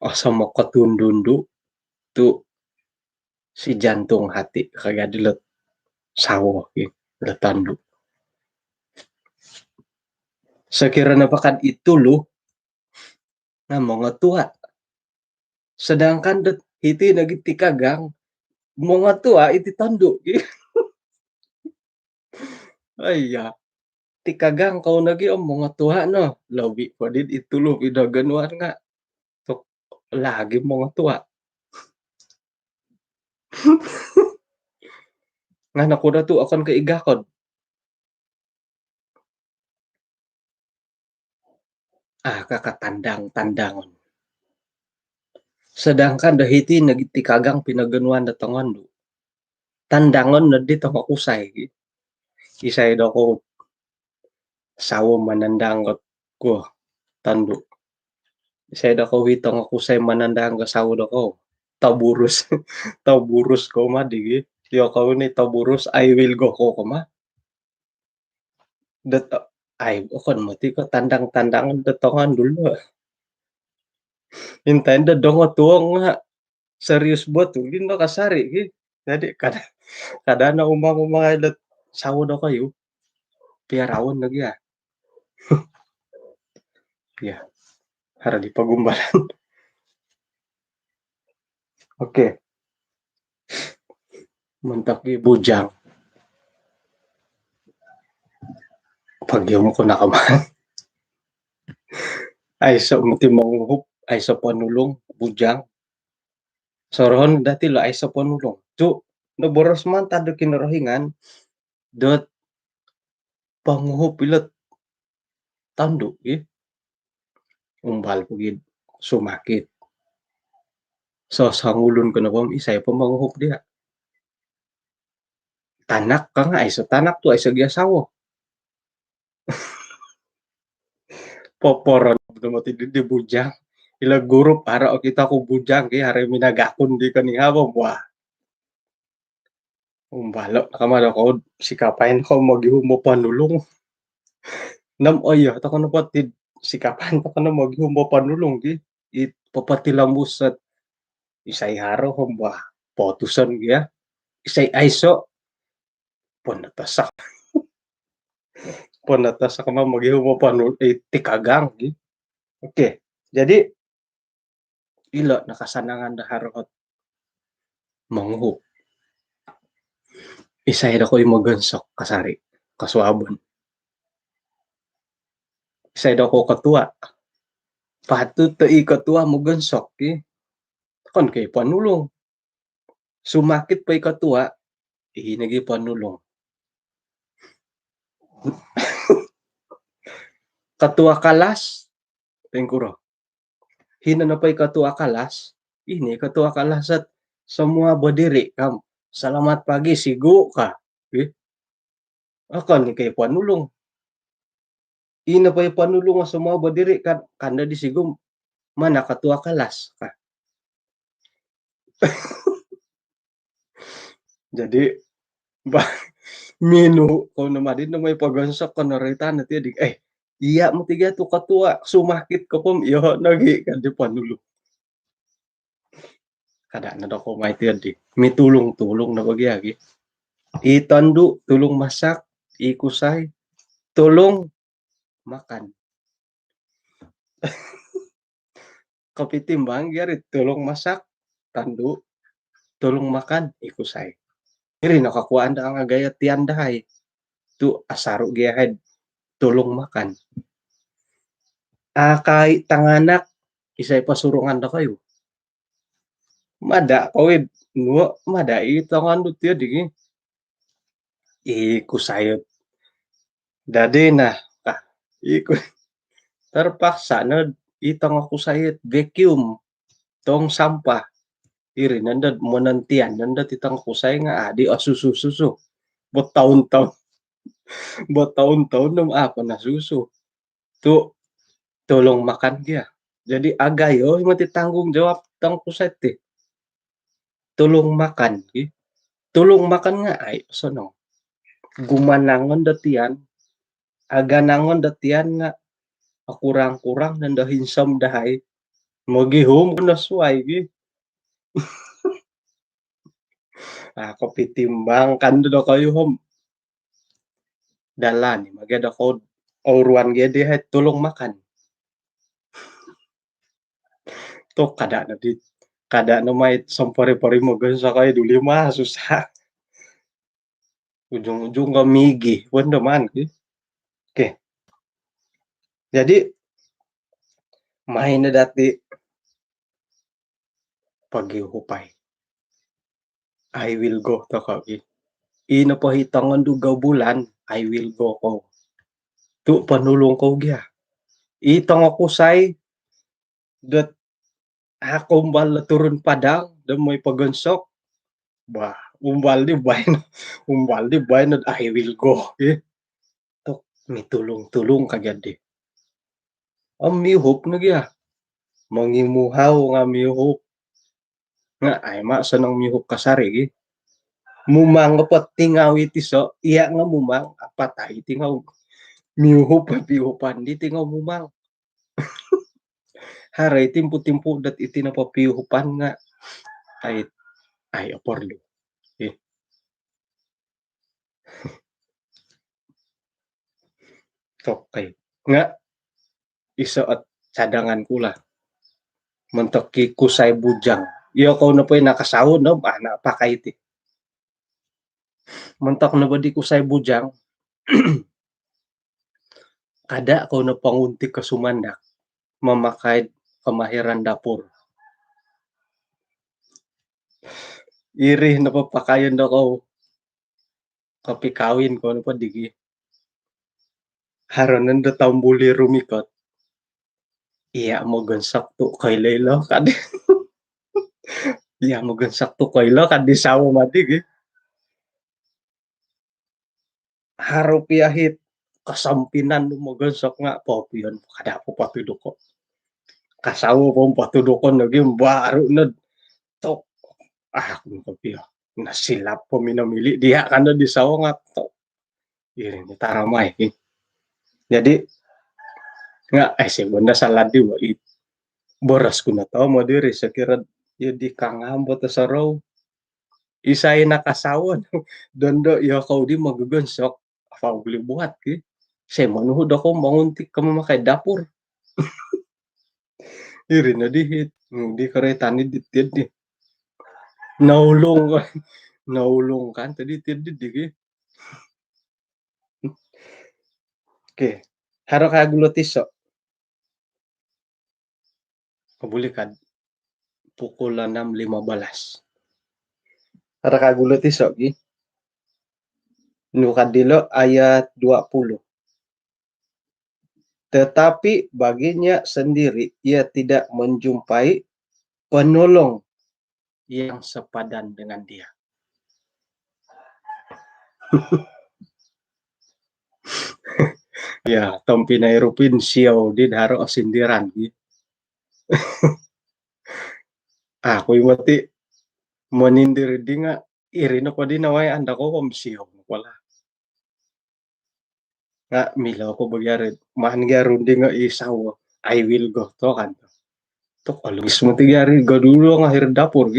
asamokot tundundu tu si jantung hati kagadilet sawo letandu sekira napakan itu loh na mga tua sedangkan det hiti nagi tikagang mga tua iti tandu ay ya tikagang kau nagi om mga tua no lawi padit itu loh idaganuan nga tok lagi mga tua nga nakuda tu akan kaigakod kakatandang-tandangon sedangkan dahiti nagitikagang pinaganuan datangan do tandangon na di tong kusay isay do ko sawo manandangot ko tandu isay do ko witong kusay manandang ko sawo do ko taburus taburus ko ma di yo ko ni taburus I will go ko ma dat ay kon mati ko tandang-tandangan datangan dulu intenda dong tuong nga serius buat tuh gin kasari jadi kada na umang-umang ilat sawo do kayo piarawon lagi ya hara di pagumbalan oke mentak bujang pagyom ko nakaman ay sa umti manguhup ay sa panulong bujang sorohon dati lo ay sa panulong tu naboros man tado kinorohingan dot panguhup ilat tandu umbal pugid sumakit so sangulun ko na pom isay pa manguhup dia tanak ka nga ay sa tanak tu ay sa giasawo poporon dumati di bujang ila guru para o kita ko bujang kay hari minagakon di kanihawa wah umbalo nakamada ko sikapain ko maghihumo panulong nam oyo ta kono patid sikapan ta kono maghihumo panulong di it papatilamus at isay haro humba potusan dia isay aiso ponatasak kama maghihumo panulong tikagang oke jadi ilo nakasanangan daharot manguhop isay da ko magansok kasari kasuabon isay da ko katua patut to ikatua magansok kon kay panulong sumakit pa ikatua ihinagi panulong katua kalas tengkuro hina na pa ikatua kalas ini katua kalas at semua berdiri kam selamat pagi sigo ka akan ni kay panulong ina pa panulong semua berdiri kan kanda di sigum mana katua kalas ka jadi minu kung namadin na may pagonsok ko narita na tiya iya mo tiga tu katua sumakit ko pom iyo nagi kan di panulo kada na daw ko may tiya di may tulong-tulong na bagyagi itandu tulong masak ikusay tulong makan kapitimbang gyari tulong masak tandu tulong makan ikusay iri nakakuan da ang agayat tiandahay tu asaro giyahed tulong makan kay tanganak isay pasurungan da kayo Mada kawid nu mada itongan du tieu dingi. Iku sayot dade nah ah iku terpaksa na itong aku sayot vacuum tong sampah iri nanda menantian nanda titang kusay nga adi susu bertahun-tahun bertahun-tahun nam apa na susu tuh tolong makan dia jadi agayo mati tanggung jawab tang kusay ti tolong makan tolong makan nga ay sono gumanangon datian aga nangon datian nga kurang-kurang nanda hinsam dahay magihom na suay gi ako pitimbangkan do kayo hom dalan magada ko oruan gede hay tulong makan to kada na may sampari-pari mo sa kayo duli mah susah ujung-ujung kamigi wanda man oke jadi main na dati pagi hupay I will go to ka ino pa hitangan duga bulan I will go ko tu panulong ko gya itong ako say dat ako umbal turun padang dan may pagansok bah umbal di bayan I will go tok may tulong-tulong kagad di ang mihop na gya mangimuhaw nga mihop nga ay ma sanang mihop kasari mumang pat tingaw iti so iya nga mumang apatay tingaw mihop pihupan di tingaw mumang haray timpo-timpo dat iti napapihupan nga ay aporlo okay nga isa at cadangan kula mentok ki kusay bujang iyo ko na po nakasawod no anak pakaiti mentok na ba di kusay bujang kada ko na panguntik ka sumandak mamakai kemahiran dapur iri na papakayon na ko kapikawin ko na pa digi haranan da tambuli rumikot iya mo gansak to kay laylo kadi iya mo gansak to kay laylo kadi sawo madig harupiahit kasampinan mo gansak nga papiyon kada ko patudoko kasawo po patudokon lagi baru na tok kung kapiyo nasilap po minamili dia kan di sawo nga tok iring taramay jadi nga ay si bunda salad di wa boras ko na to mo diri sa kirad di kangambot sa raw isay nakasawon dondo yo ko di magugonsok apa beli buhat saya manuhod ako manguntik ka mamakay dapur iri na dihit di karetani ditid di naulong naulong kan tadi tidid di oke haro kagulo tiso kabuli kad pukul 6.15 haro kagulo tiso nukadilo ayat 20 tetapi baginya sendiri ia tidak menjumpai penolong yang sepadan dengan dia ya tompi na irupin siyaw din haro sindiran ako imati manindir di nga iri na pa din naway anda ko kom siyaw wala nga milaw ko bagyari maan gyarun di nga isaw I will go to kan to alungis mo tigyari gadulo nga hirdapur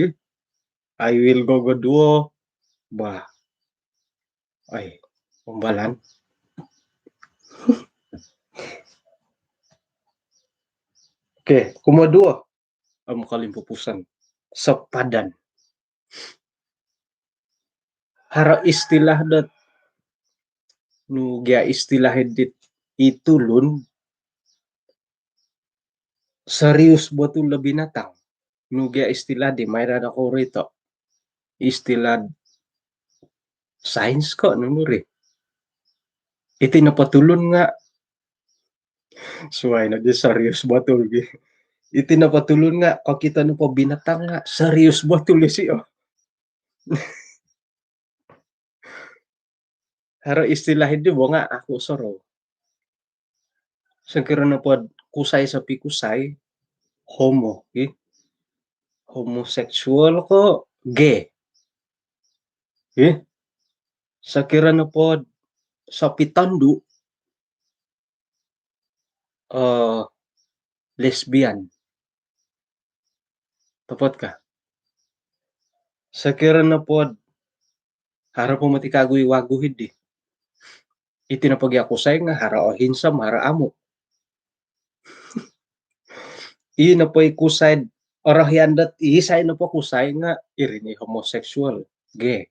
I will go gaduo ba ay pembalan oke kumadua ang kalimpupusan sepadan hara istilah dat nu gya istilah edit itu lun serius buat lebih binatang nugia istilah di mayra da ko rito. Istilah sains kok nunuri. Iti napatulon nga suway na di serius batul gi. Iti napatulon nga kung kita no po binatang nga serius batul siyo. Haro istilah hindi mo nga ako soro. Sekira na po kusay sa pikusay, homo. Homosexual ko, gay. Sekira na po sa pitandu, lesbian. Tapot ka. Sekira na po harap po matikagoy waguhid di. Iti na pagyakusay nga hara o hinsam hara amo. Na po kusay orahyandat isay na po kusay nga irini homosexual, gay.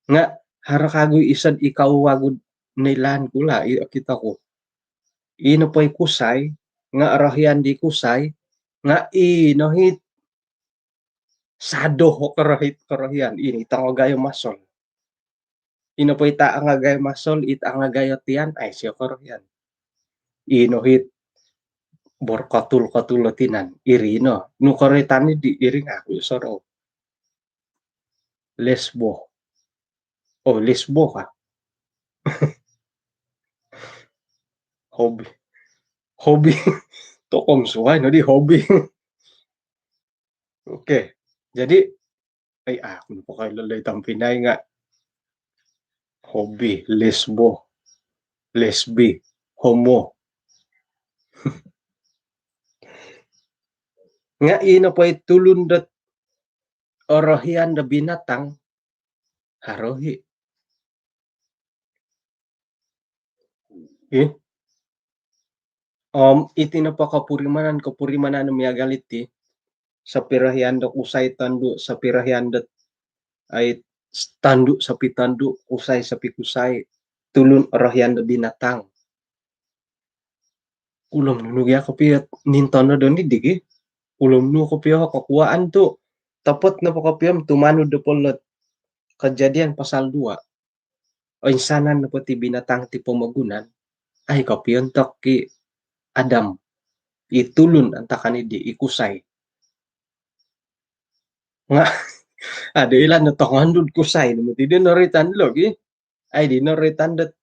Nga hara kagoy isad ikaw wagud nilan kula kita ko. Na po kusay nga arahyan di kusay nga inohit sado ho karahyan ini tangogayo masol. Ino po ita ang agayo masol ita ang agayo tiyan ay siya karahyan. Inohit borkatul latinan irino no karetani di iring ako soro lesbo lesbo ka hobby to kom suway no di hobby. Oke, jadi ay ako po kay lalay tampinay nga hobby lesbi homo nga ino pa tulundat orohian na binatang harohi. Iti na pa kapurimanan miyagaliti sa pirahian da usay tandu sa pirahian da ay tandu sa pitandu usay sa pikusay tulun orohian da binatang. Ulam nunugya ko piyat nintono doni digi. Ulam nu ko piyo kakuaan to. Tapot na po kapiyam tumanud do polot kejadian pasal 2. O insanan na po ti binatang ti pamagunan ay kapiyon tok ki Adam itulun antakani di ikusay. Nga ada ilan na tongandud kusay no ti dinoritan logi ay dinoritan dat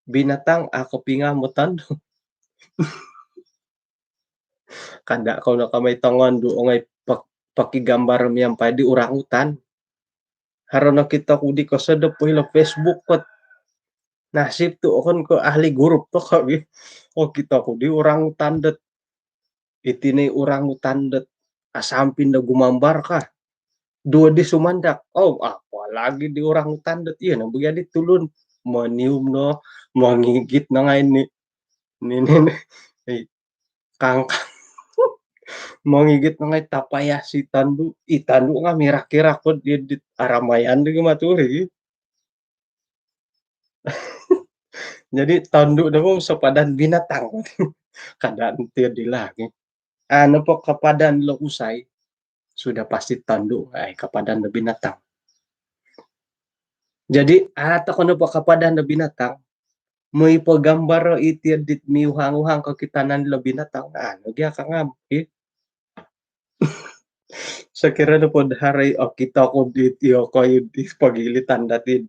binatang ako pinga mo tando. Kanda ko na kamay tongon do ngay pakigambar miyang pa di orangutan. Haro na kita ko di kasadap po ila Facebook pat nasib to kon ko ahli gurup to kami. O kita ko di orangutan dat itinay orangutan dat asampin na gumambar ka. Dua di sumandak. Apa lagi di orangutan dat iya na bugyan tulun manium no mangigit na nga ni kang mangigit na nga tapaya si tandu itandu nga mirakira ko di aramayan di maturi. Jadi tandu na mo sa padan binatang kadaan tiyo di lagi. Ano po kapadan lo usay sudah pasti tandu ay kapadan na binatang. Jadi ata ko na po kapadan na binatang may pagambar iti dit miuhang-uhang kakitanan lo binatang ano gya ka nga sa kira na po haray o kita ko diti o kayo di pagilitan datid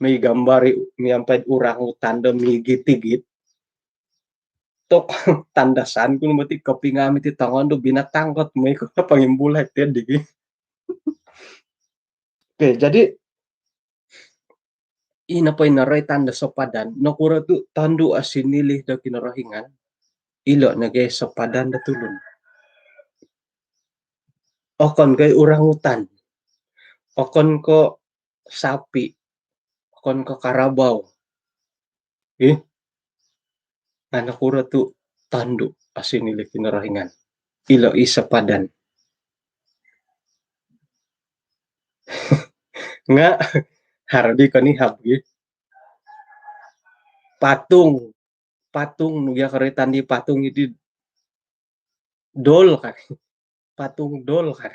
may gambari miyampad orangutan da migitigit tok tandasan kung mati kapingami ti tangon do binatangkot may ko pangimbulat yan digi. Oke, jadi ina pa inaray tanda sa padan nakura tu tandu asin nilih da kinarahingan ilo nagay sa padan da tulun. Okon kay orangutan, okon ko sapi, okon ko karabaw. Nakura tu tandu asin nilih kinarahingan ilo isa padan. Nga hardi ko ni habgi patung nugya karetan di patung iti dol kan, patung dol kan.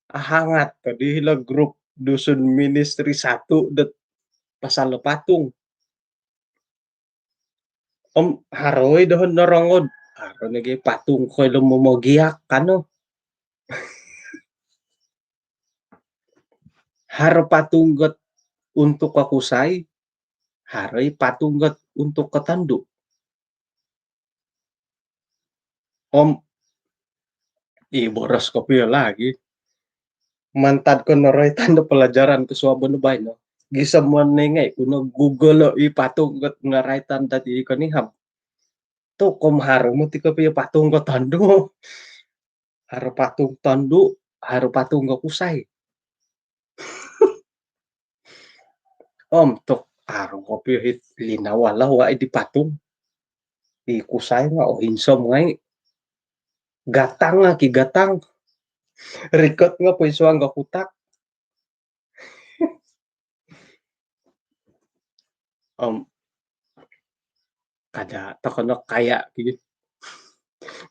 Hangat tadi hila grup dusun ministry satu det pasal patung. Om haroi dohon norongod. Haro nage patung koy lumomogiak kano. Haro patunggot untuk kakusay. Haroi patunggot untuk ketanduk. Om, boros kopi lagi. Mantad ko noroy tanda pelajaran ke suaban bay no. Gisa mo nengay kuno Google i patunggot ngaray tanda ti ko ni ham. To kom haro mo ti ko patung ko tando. Haro patung tando, haro patung ko kusay. Om tok haro kopi hit linawala wa di patung. Di kusay nga o hinsom ngay. Gatang nga ki gatang. Rikot nga po isuang ga kutak. Kada takono kaya gitu.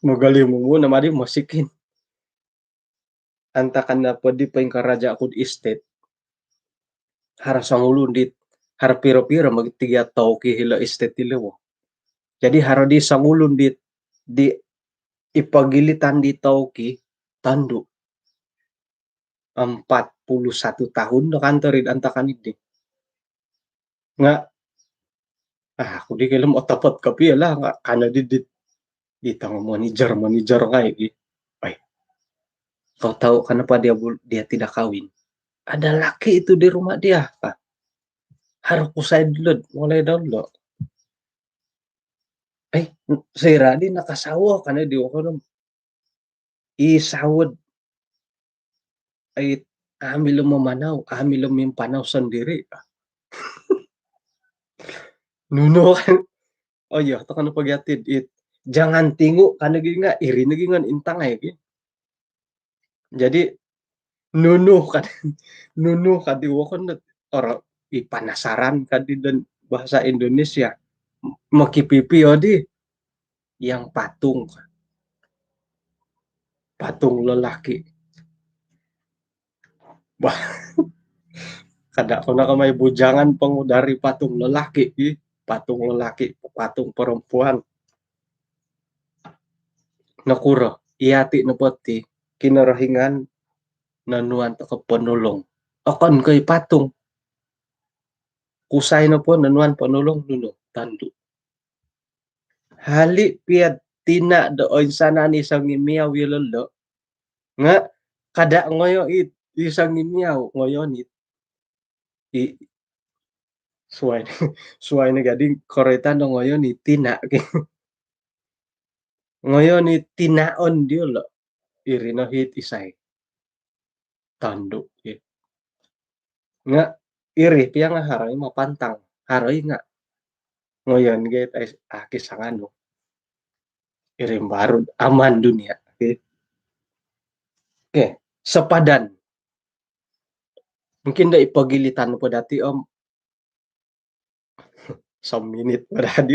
Magaling mo muna madi masikin. Antakan na pwede pa yung karaja akod estate. Harasang ulundit. Harapiro-piro magtiga tao ki hila estate ilo. Jadi haradi sang ulundit di ipagilitan di tao ki tandu. 41 tahun na kantorin antakan ini. Nga, ako di kilam otapot kapi lah nga kana di tang manager nga ay kau tahu kenapa dia tidak kawin? Ada laki itu di rumah dia, Pak. Harus kusay dulu, mulai dulu. Sira di nakasawa kana di ko isawod ay amilo mamanaw, amilo mimpanaw sendiri. Nuno kan. Oh iya, to kan pagyatid it. Jangan tingu kana nga iri nagingan intang ay. Jadi nunuh kan nunuh kadiwa kan orang ipanasaran kadi dan bahasa Indonesia makipipi odi yang patung lelaki. Bah, kada ko na kamay bujangan pangudari patung lelaki, patung lelaki, patung perempuan. Nakuro, iati na pati, kinarahingan nanuan ta ka panulong. Akan kay patung. Kusay na po nanuan panulong nuno, tandu. Hali piat tina doon sana ni sang imiyaw yulolo. Nga, kada ngoyo it, isang imiyaw, ngoyon it. Suway na gading koretan no ngoyon ni tina. Ngoyon ni tinaon diyo lo. Irinohit isay. Tando. Nga, iri piya nga haray mapantang. Haray nga. Ngoyon gayet ay akis ang ano. Irim barud aman dunia. Okay. Sepadan. Mungkin da ipagilitan po dati om. Some minute pa dati.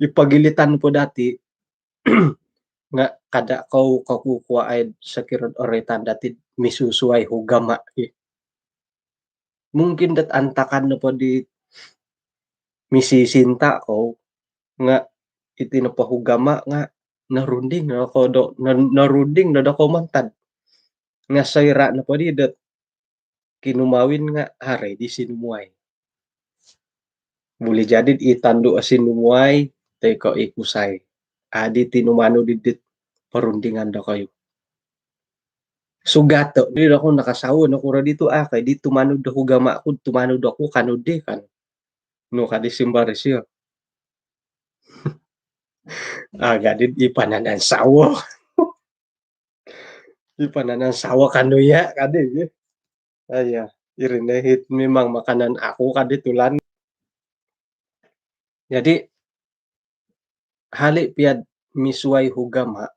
Ipagilitan po dati. Nga kada kau kukuha ay sa kirod oretan dati misusuay hugama. Mungkin dat antakan na po di misisinta ko nga iti na pahugama nga narunding na ako do narunding na ako mantad nga sayra na po di dat kinumawin nga haray di sinumuay. Boleh jadi itandu asinumuay tay ko ikusay. Adi tinumano didit perundingan da kayo. Sugato, di ako nakasawa na kura dito kay di tumano da hugama ko, tumano da ako kanude kan. No kadisimbaris siya. Gadid ipananan sawo. Ipananan sawo kanuya kadid. Aya, irinehit memang makanan aku kaditulan. Jadi hali piad misuay hugama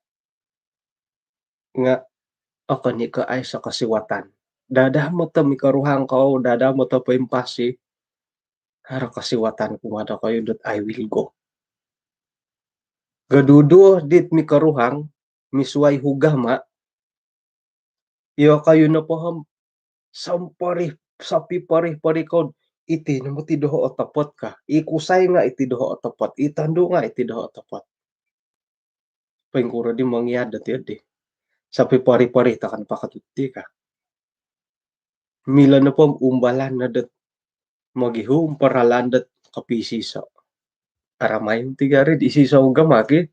nga ako ni ka ay sa kasiwatan. Dadah mo to mikaruhang ko, dadah mo to paimpasi. Haro kasiwatan kumada kayo that I will go. Gadudo dit mi karuhang misuay hugama iyo kayo na paham sampari sapi pari kod iti na mo ti doho otapot ka ikusay nga iti doho otapot itando nga iti doho otapot pengkuro di mangyad dati adi sapi pari takan pakatuti ka mila na pom umbalan na dat magihu umparalandat kapisiso aramay tiga rin isiso ugamaki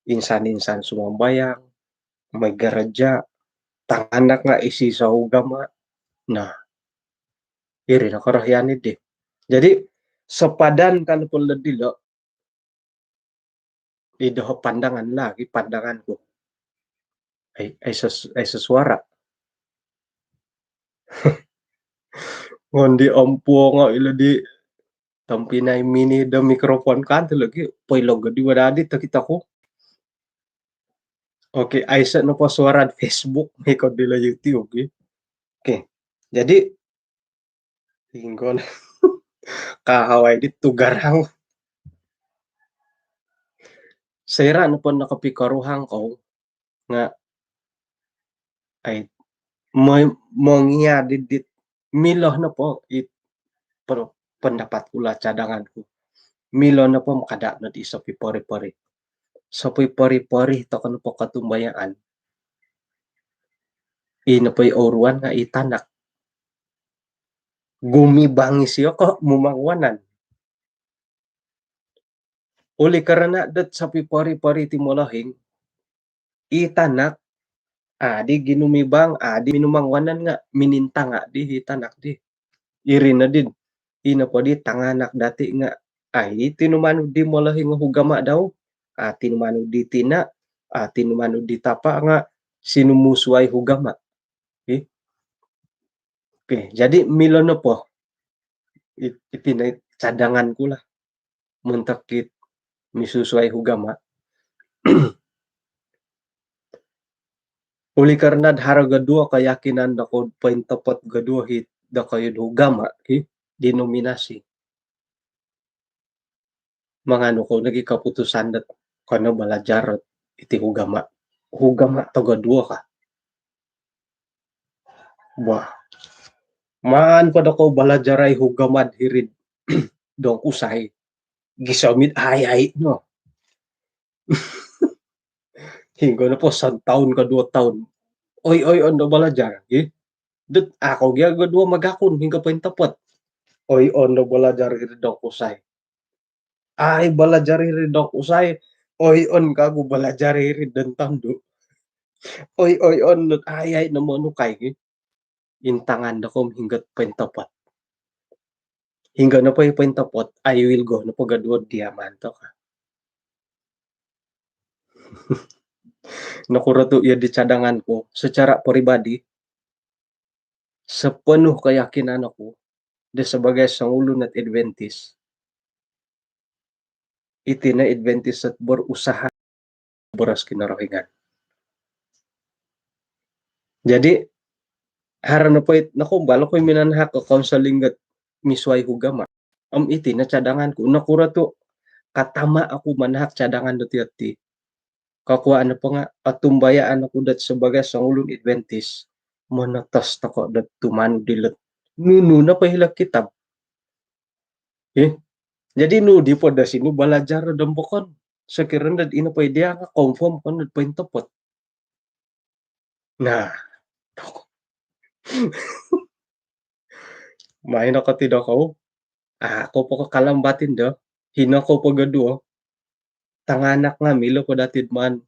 insan-insan sumambayang may garadya tanganak nga isiso ugama nah iri na karahyanid di jadi sepadan kan pun ledilo di doho pandangan lagi pandanganku ay sesuara ngondi ompuo nga ilo di tampinay mini da mikrofon kan lagi poilog di wadadi kita ko oke aisa no po suara di Facebook may ko dila YouTube oke jadi tinggal kahaway di tugarang sera no po nakapikaruhang ko nga ay mengia didit miloh na po pendapat kula cadangan ko milo na po makada na di sa pipori-pori sa pipori-pori to kano po katumbayaan ina po'y oruan nga itanak gumibangis yo ko mumangwanan uli karena dat sa pipori-pori timolahing itanak di ginumibang di minumangwanan nga mininta nga di itanak di iri na din ina po di tanganak dati nga ay tinumano di molahing hugama daw tinumano di tina tinumano di tapa nga sinumusuay hugama okay. Jadi milono po itinay cadangan ko lah muntakit misusuay hugama uli karena haraga dua keyakinan dako pain tepat gadua hit da kayo hugama denominasi mangano ko nagi kaputusan dat kano balajar iti hugama to gadua ka wah maan pada ko balajaray hugamad hirid dong usay gisamit ay no hingga na po sa taon ka 2 taon oy on do balajar det ako gya gadua magakon hingga pa tapat oy on do balajar hirid dong usay ay balajar hirid dong usay oy on kago balajar hirid dan tando oy on ay na mo kay intangan da kom hingga pa tapat hingga na po tapot I will go na po gadwa diamanto ka nakurato ya di cadangan ko secara pribadi sepenuh keyakinan aku de sebagai sangulun at Adventist itina Adventist at berusaha beras kinarahingan jadi harana po naku balo ko minanha ko counseling gat misway hugama iti na cadangan ko nakurato katama ako manahak cadangan dati kakuan po nga atumbayaan ako dat sebagai sangulun Adventist monatas tako dat tumanu dilet nunu na pahilak kitab jadi nu di pada sini belajar dembokon sekiranya dat ina pa dia nga confirm kon dat pain tepot nah main ako tidak kau ako po kalambatin do hina ko pagadua tanganak nga milo ko datid man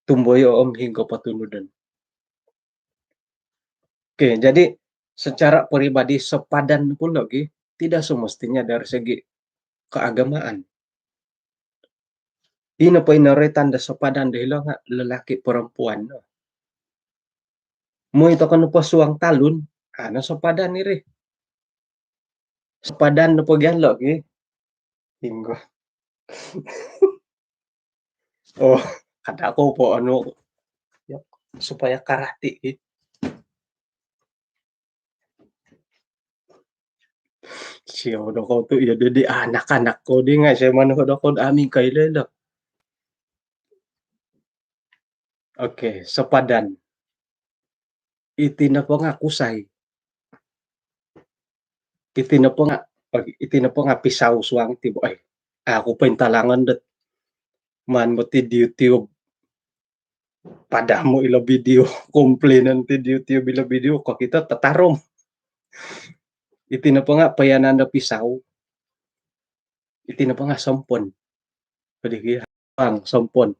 tumboy om hingga patunudan oke jadi secara pribadi sepadan pun lagi tidak semestinya dari segi keagamaan ina pa inaretan da sepadan dahil nga lalaki perempuan no mo ito kan pa suang talun ano sepadan iri sepadan na pagyan lagi hingga oh kata ako po ano supaya karate siya udah ko to ya jadi anak-anak ko di nga siya man ko aming kailan Oke, sepadan. Itina po nga kusay. Itina po nga pisaw suang tibo ay. Ako pa yung talangan dat man mo ti YouTube padamo ilo video komplainan ti YouTube ilo video ko kita tatarom. Itina po nga payanan na pisaw. Itina po nga sampon. Pwede kaya ang sampon.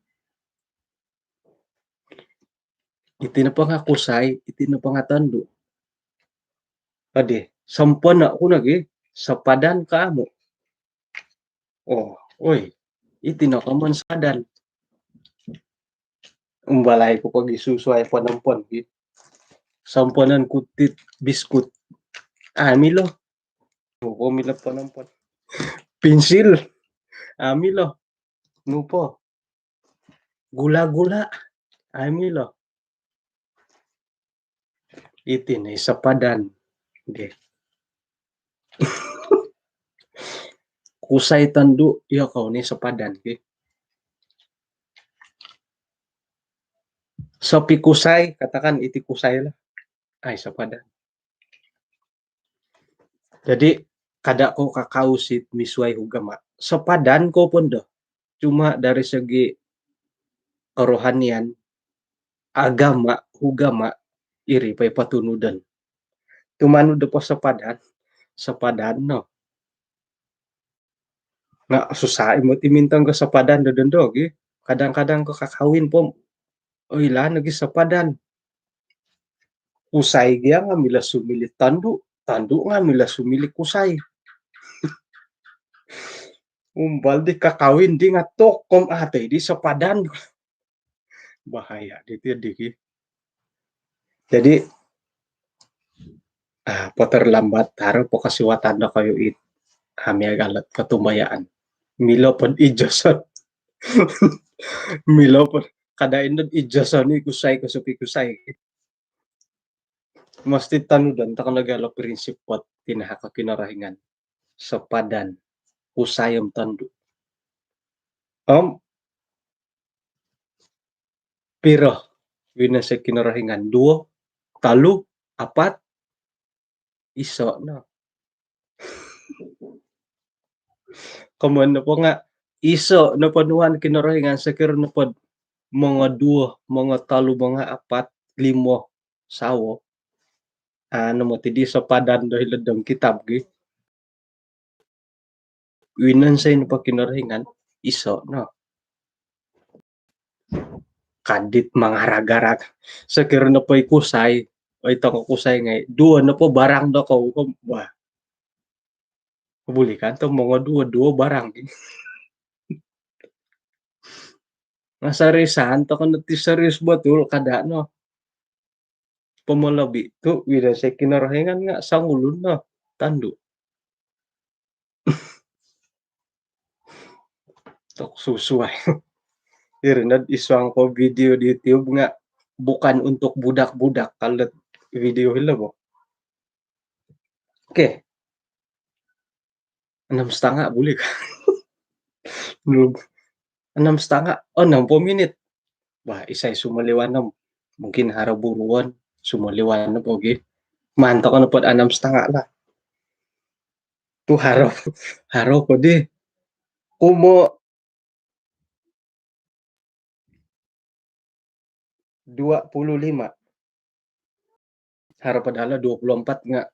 Itina po nga kusay, itina po nga tando. Ade, sampon na ako nagi, sapadan ka mo. Oh, oy, itina ka man sadan. Umbalay ko pag isusuay pa ng pon. Samponan kutit biskut. Milo. Oo, mila pa ng pon. Pensil. Milo. Nupo. Gula-gula. Milo. Itin ay sapadan. Okay. Kusay tando, iya kau ni sapadan. Okay. Sopi kusay, katakan iti kusay lah. Ay, sapadan. Jadi, kada ko kakausit misway hugama. Sapadan ko pun do. Cuma dari segi kerohanian, agama, hugama, iri pay patunudan. Tumano do po sapadan no. Nga susah mo timintang ko sapadan do dendog eh. Kadang-kadang ko kakawin po. O ilan lagi sapadan. Usay dia nga mila sumili tandu nga mila sumili kusay. Umbal di kakawin di nga tokom ate di sapadan. Bahaya dito di. Jadi terlambat haro po kasiwatan na kayo kami agalat katumbayaan. Milo pon ijosan. Milo pon kada indod ijosan ni kusay kasupi kusay. Masti tanudan takang nagalo prinsip pot tinahaka kinarahingan. Sepadan usayam tandu. Piro wina sa kinarahingan 2, 3, 4 iso no. Kaman na po nga iso na panuan kinarahingan sa kiro na pod mga 2, mga 3, mga 4, 5 sawo. Ano mo ti di sapadan dahil ladang kitab gi. Winan sa ino pa kinarahingan iso no. Kadit mga ragarag sa kiro na po ikusay o itong kusay ngay 2 na po barang do ko ba. Bulikan to mga 2 barang. Nasarisan to kan ti serius betul kada no. Pemalabi tu wida sa kinarahingan nga sangulun no tandu. Tok susuai. Irnad iswang ko video di YouTube nga bukan untuk budak-budak kalat video hila bo. Oke. 6,5 boleh ka? 6,5 60 menit. Wah, isay sumaliwanam. Mungkin haraw buruan sumaliwanam oge. Manto ka na pod 6,5 lah. Tu haraw ko di. Kumo 25. Harap padala 24 nga.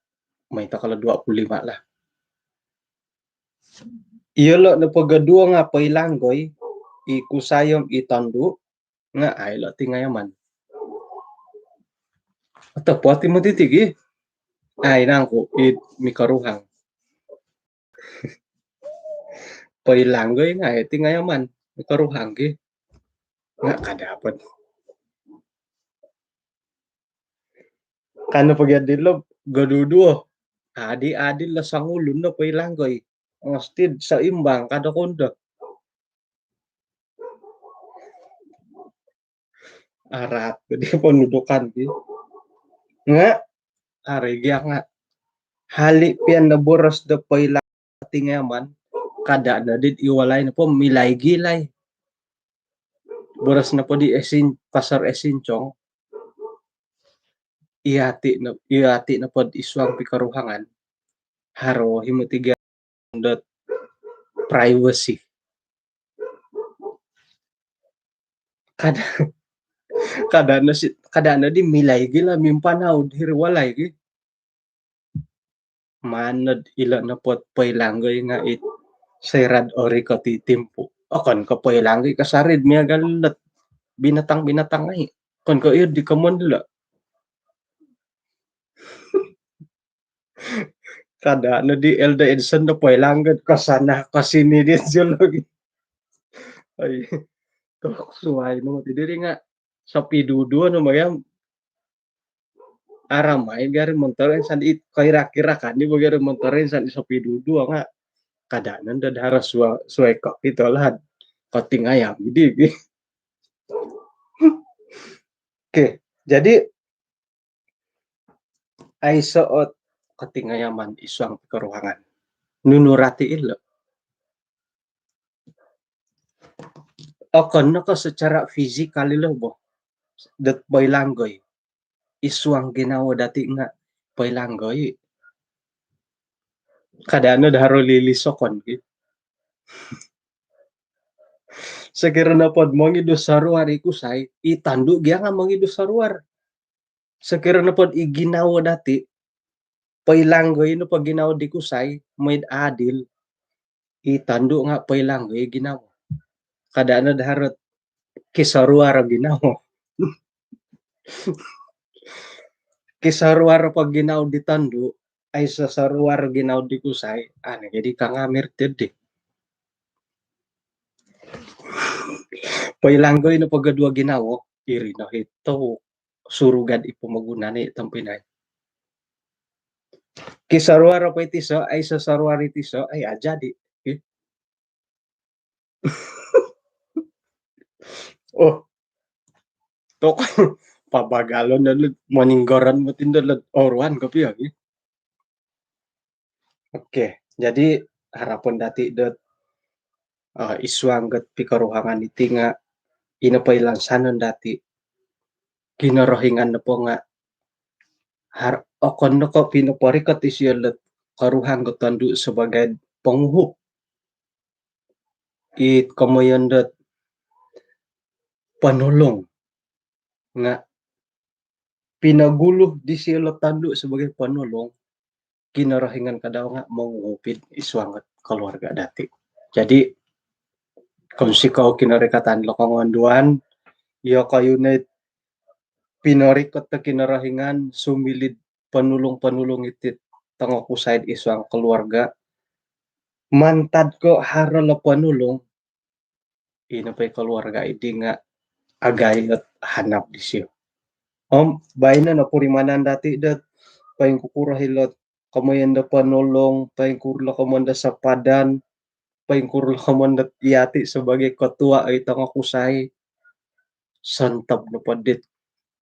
May takala 25 lah. Iyolo na pagadua nga pailanggoy ikusayom itandu nga ay lo tingayaman. Ato pati mo titigi. Ay nangko mikaruhang. Pailanggoy nga ay tingayaman mikaruhang gi. Nga kadapat. Kano pagyadilo gaduduo. Adi-adi la sangulun na pailanggoy. Ngastid sa imbang kada kondo. Arat jadi penudukan gitu. Nga arigya nga hali pian na boras da payla tingaman kada na did iwalay na po milay gilay. Boras na po di pasar esincong, iati na pod iswang pikaruhangan, haro himutiga dot privacy. Kada kada na di milay gila mimpanaw hirwalay gi. Manod ila na pot pailanggoy nga serad ori ko titimpo. Akan ka pailanggoy kasarid miya galat binatang-binatang ay. Kon ko iyo di kamon la. Kada na di Elda Edson na pailanggoy kasana kasini din lagi. Ay, suway no diri nga sa pidudo ano mayam aramay gari montoren san kira-kira kan di bagari montoren san sa pidudo nga kadanan dadhara suway ka ito lahat kating ayam jadi oke jadi ay soot kating ayaman iswang pikaruhangan nunurati ilo okon no ko secara fisikal ilo bo dat pailanggoy iswang ginawa dati nga pailanggoy kadano daharo lilisokon sekira na pod mongi do saruar ikusay itandu gya nga mongi do saruar sekira na pod iginawa dati pailanggoy no pag ginawa di kusay may adil itandu nga pailanggoy ginawa kadano daharo kisaruar ginawa kisaruar pag ginaw di tandu ay sa saruar ginaw di kusay ano jadi kangamir tedi pailanggoy no pagadua ginaw iri na hito surugan ipumagunani itong Pinay kisaruar pa itiso ay sa saruar itiso ay ajadi oh tok pabagalon na maninggoran mo tindalag orwan kapi lagi. Oke, jadi harapan dati dot iswangget pikaruhangan iti nga inapailansanan dati kinarahingan na po nga okon na ko pinaparikat isyalat karuhang tandu sebagai penguhuk it kamayan dot panulong nga pinaguluh di sila tandu sebagai panulong kinarahingan kadaw nga mangupid iswangat keluarga dati. Jadi kung sikaw kinarikatan lokangonduan ya kayo na pinarikot na kinarahingan sumilid panulong-panulong itit tangakusay iswang keluarga mantad ko harala panulong inapay keluarga idi nga agay at hanap di siya. Bayan na napurimanan dati dat payong kukurahilot kamayan da panulong payong kurla kamanda sa padan payong kurla kamanda iyati sebagai ketua ay tangakusay santab na padit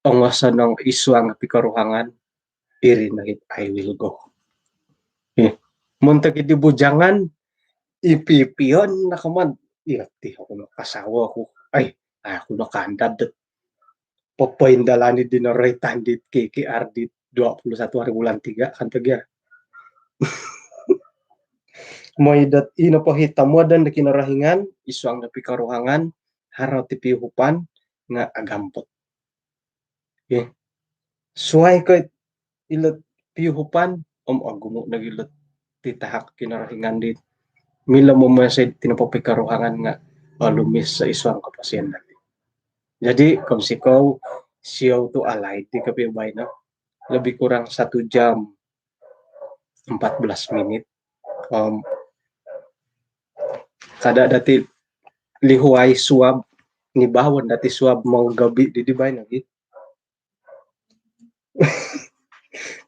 ang wasa ng iswang pikaruhangan iri na hit I will go. Muntag iti bujangan ipipiyon na kaman irati ako nakasawa ko ay ako nakandad papaindalani din na raytan dit KKR dit 21 hari bulan 3 kan tagya may dat inapahita mo dan na kinarahingan iswang na pikaruhangan haraw ti pihupan nga agampot suway ko ilat pihupan agumo nagilat titahak kinarahingan dit mila mo masay tinapapikaruhangan nga lumis sa iswang kapasyan natin. Jadi kung sikaw siyaw to alay di kapibay na lebih kurang 1 jam 14 menit kada dati lihuay suwab ni bawon dati suwab mau gabi di bay na git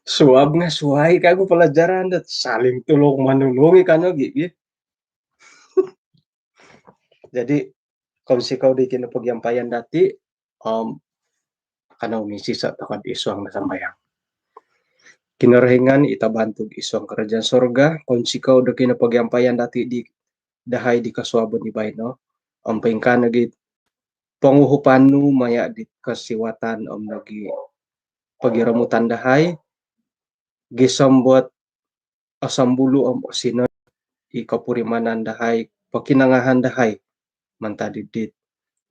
suwab nga suway kago pelajaran dat saling tulong manulungi kano git jadi kung sikaw di kinapagyampayan dati kanaw misi sa takad iswang na sambayang kinarahingan itabantog iswang kerajaan sorga kung sikaw da kinapagyampayan dati di dahay di kaswabon ni bay no ang pengka nagit panguhupanu maya di kasiwatan nagi pagiramutan dahay gisambot asam bulu sino ikapurimanan dahay pakinangahan dahay mantadidit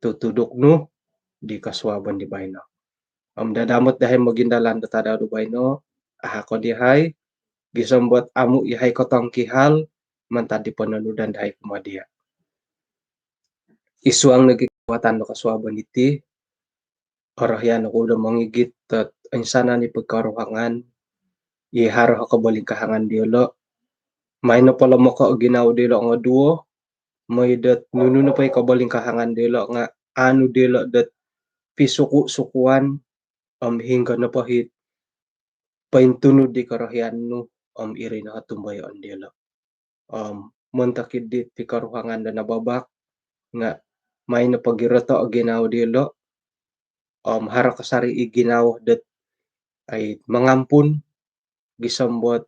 tutudok no di kaswaban di bayno dadamot dahay magindalan datada do bayno ahako dihay gisambot amu ihay kotong kihal mantadi pananudan dahay kumadia isuang nagikawatan do kaswaban iti orahyan ako udah mangigit at insana ni pagkaruhangan iharo ako balingkahangan diolo may na pala mo ka ginaw dilo nga duo may dat nuno na pa'y kabalingkahangan dilo nga ano dilo dat pisuku-sukuan hingga na pahit paintunod di karahyan no iri na katumbayan dilo mantakid di ti karuhangan da nababak nga may na pagirato ginaw dilo hara kasari iginaw dat ay mangampun gisambot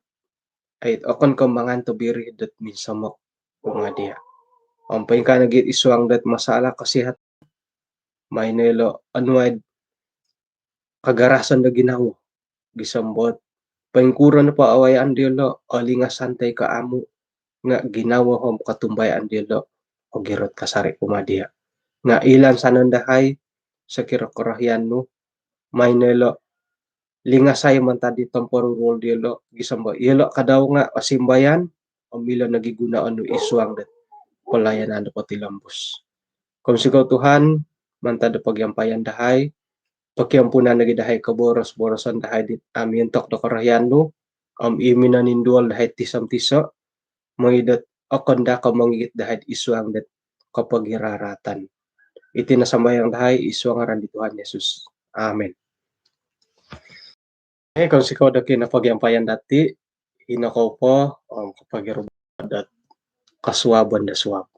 ay okon ka mangan tabiri dat minsamok kumadia pain ka nagit isuang dat masala kasihat may nelo anuad kagarasan na ginaw gisambot paingkura na pa awayan dilo alinga santay ka amo nga ginawa hom katumbayan dilo o girot kasari kumadia nga ilan sanandahay sa kirakurahyan no may nelo lingasay man tadi temporul dilo gisamba ilo kadaw nga asimbayan mila nagigunaan no isuang dat pelayanan dapat tilambus kung sigaw Tuhan mantada pagyampayan dahay pakiampunan nagi dahay kaboros-borosan dahay dit tok do karahyan no imina nindual dahay tisam-tisa moidat akon da ka mangigit dahay isuang dat kapagiraratan iti nasambayang dahay isuang aran di Tuhan Yesus. Amen. Kung sikaw da kinapagyampayan dati inakaw po kapag dat kaswaban da swab.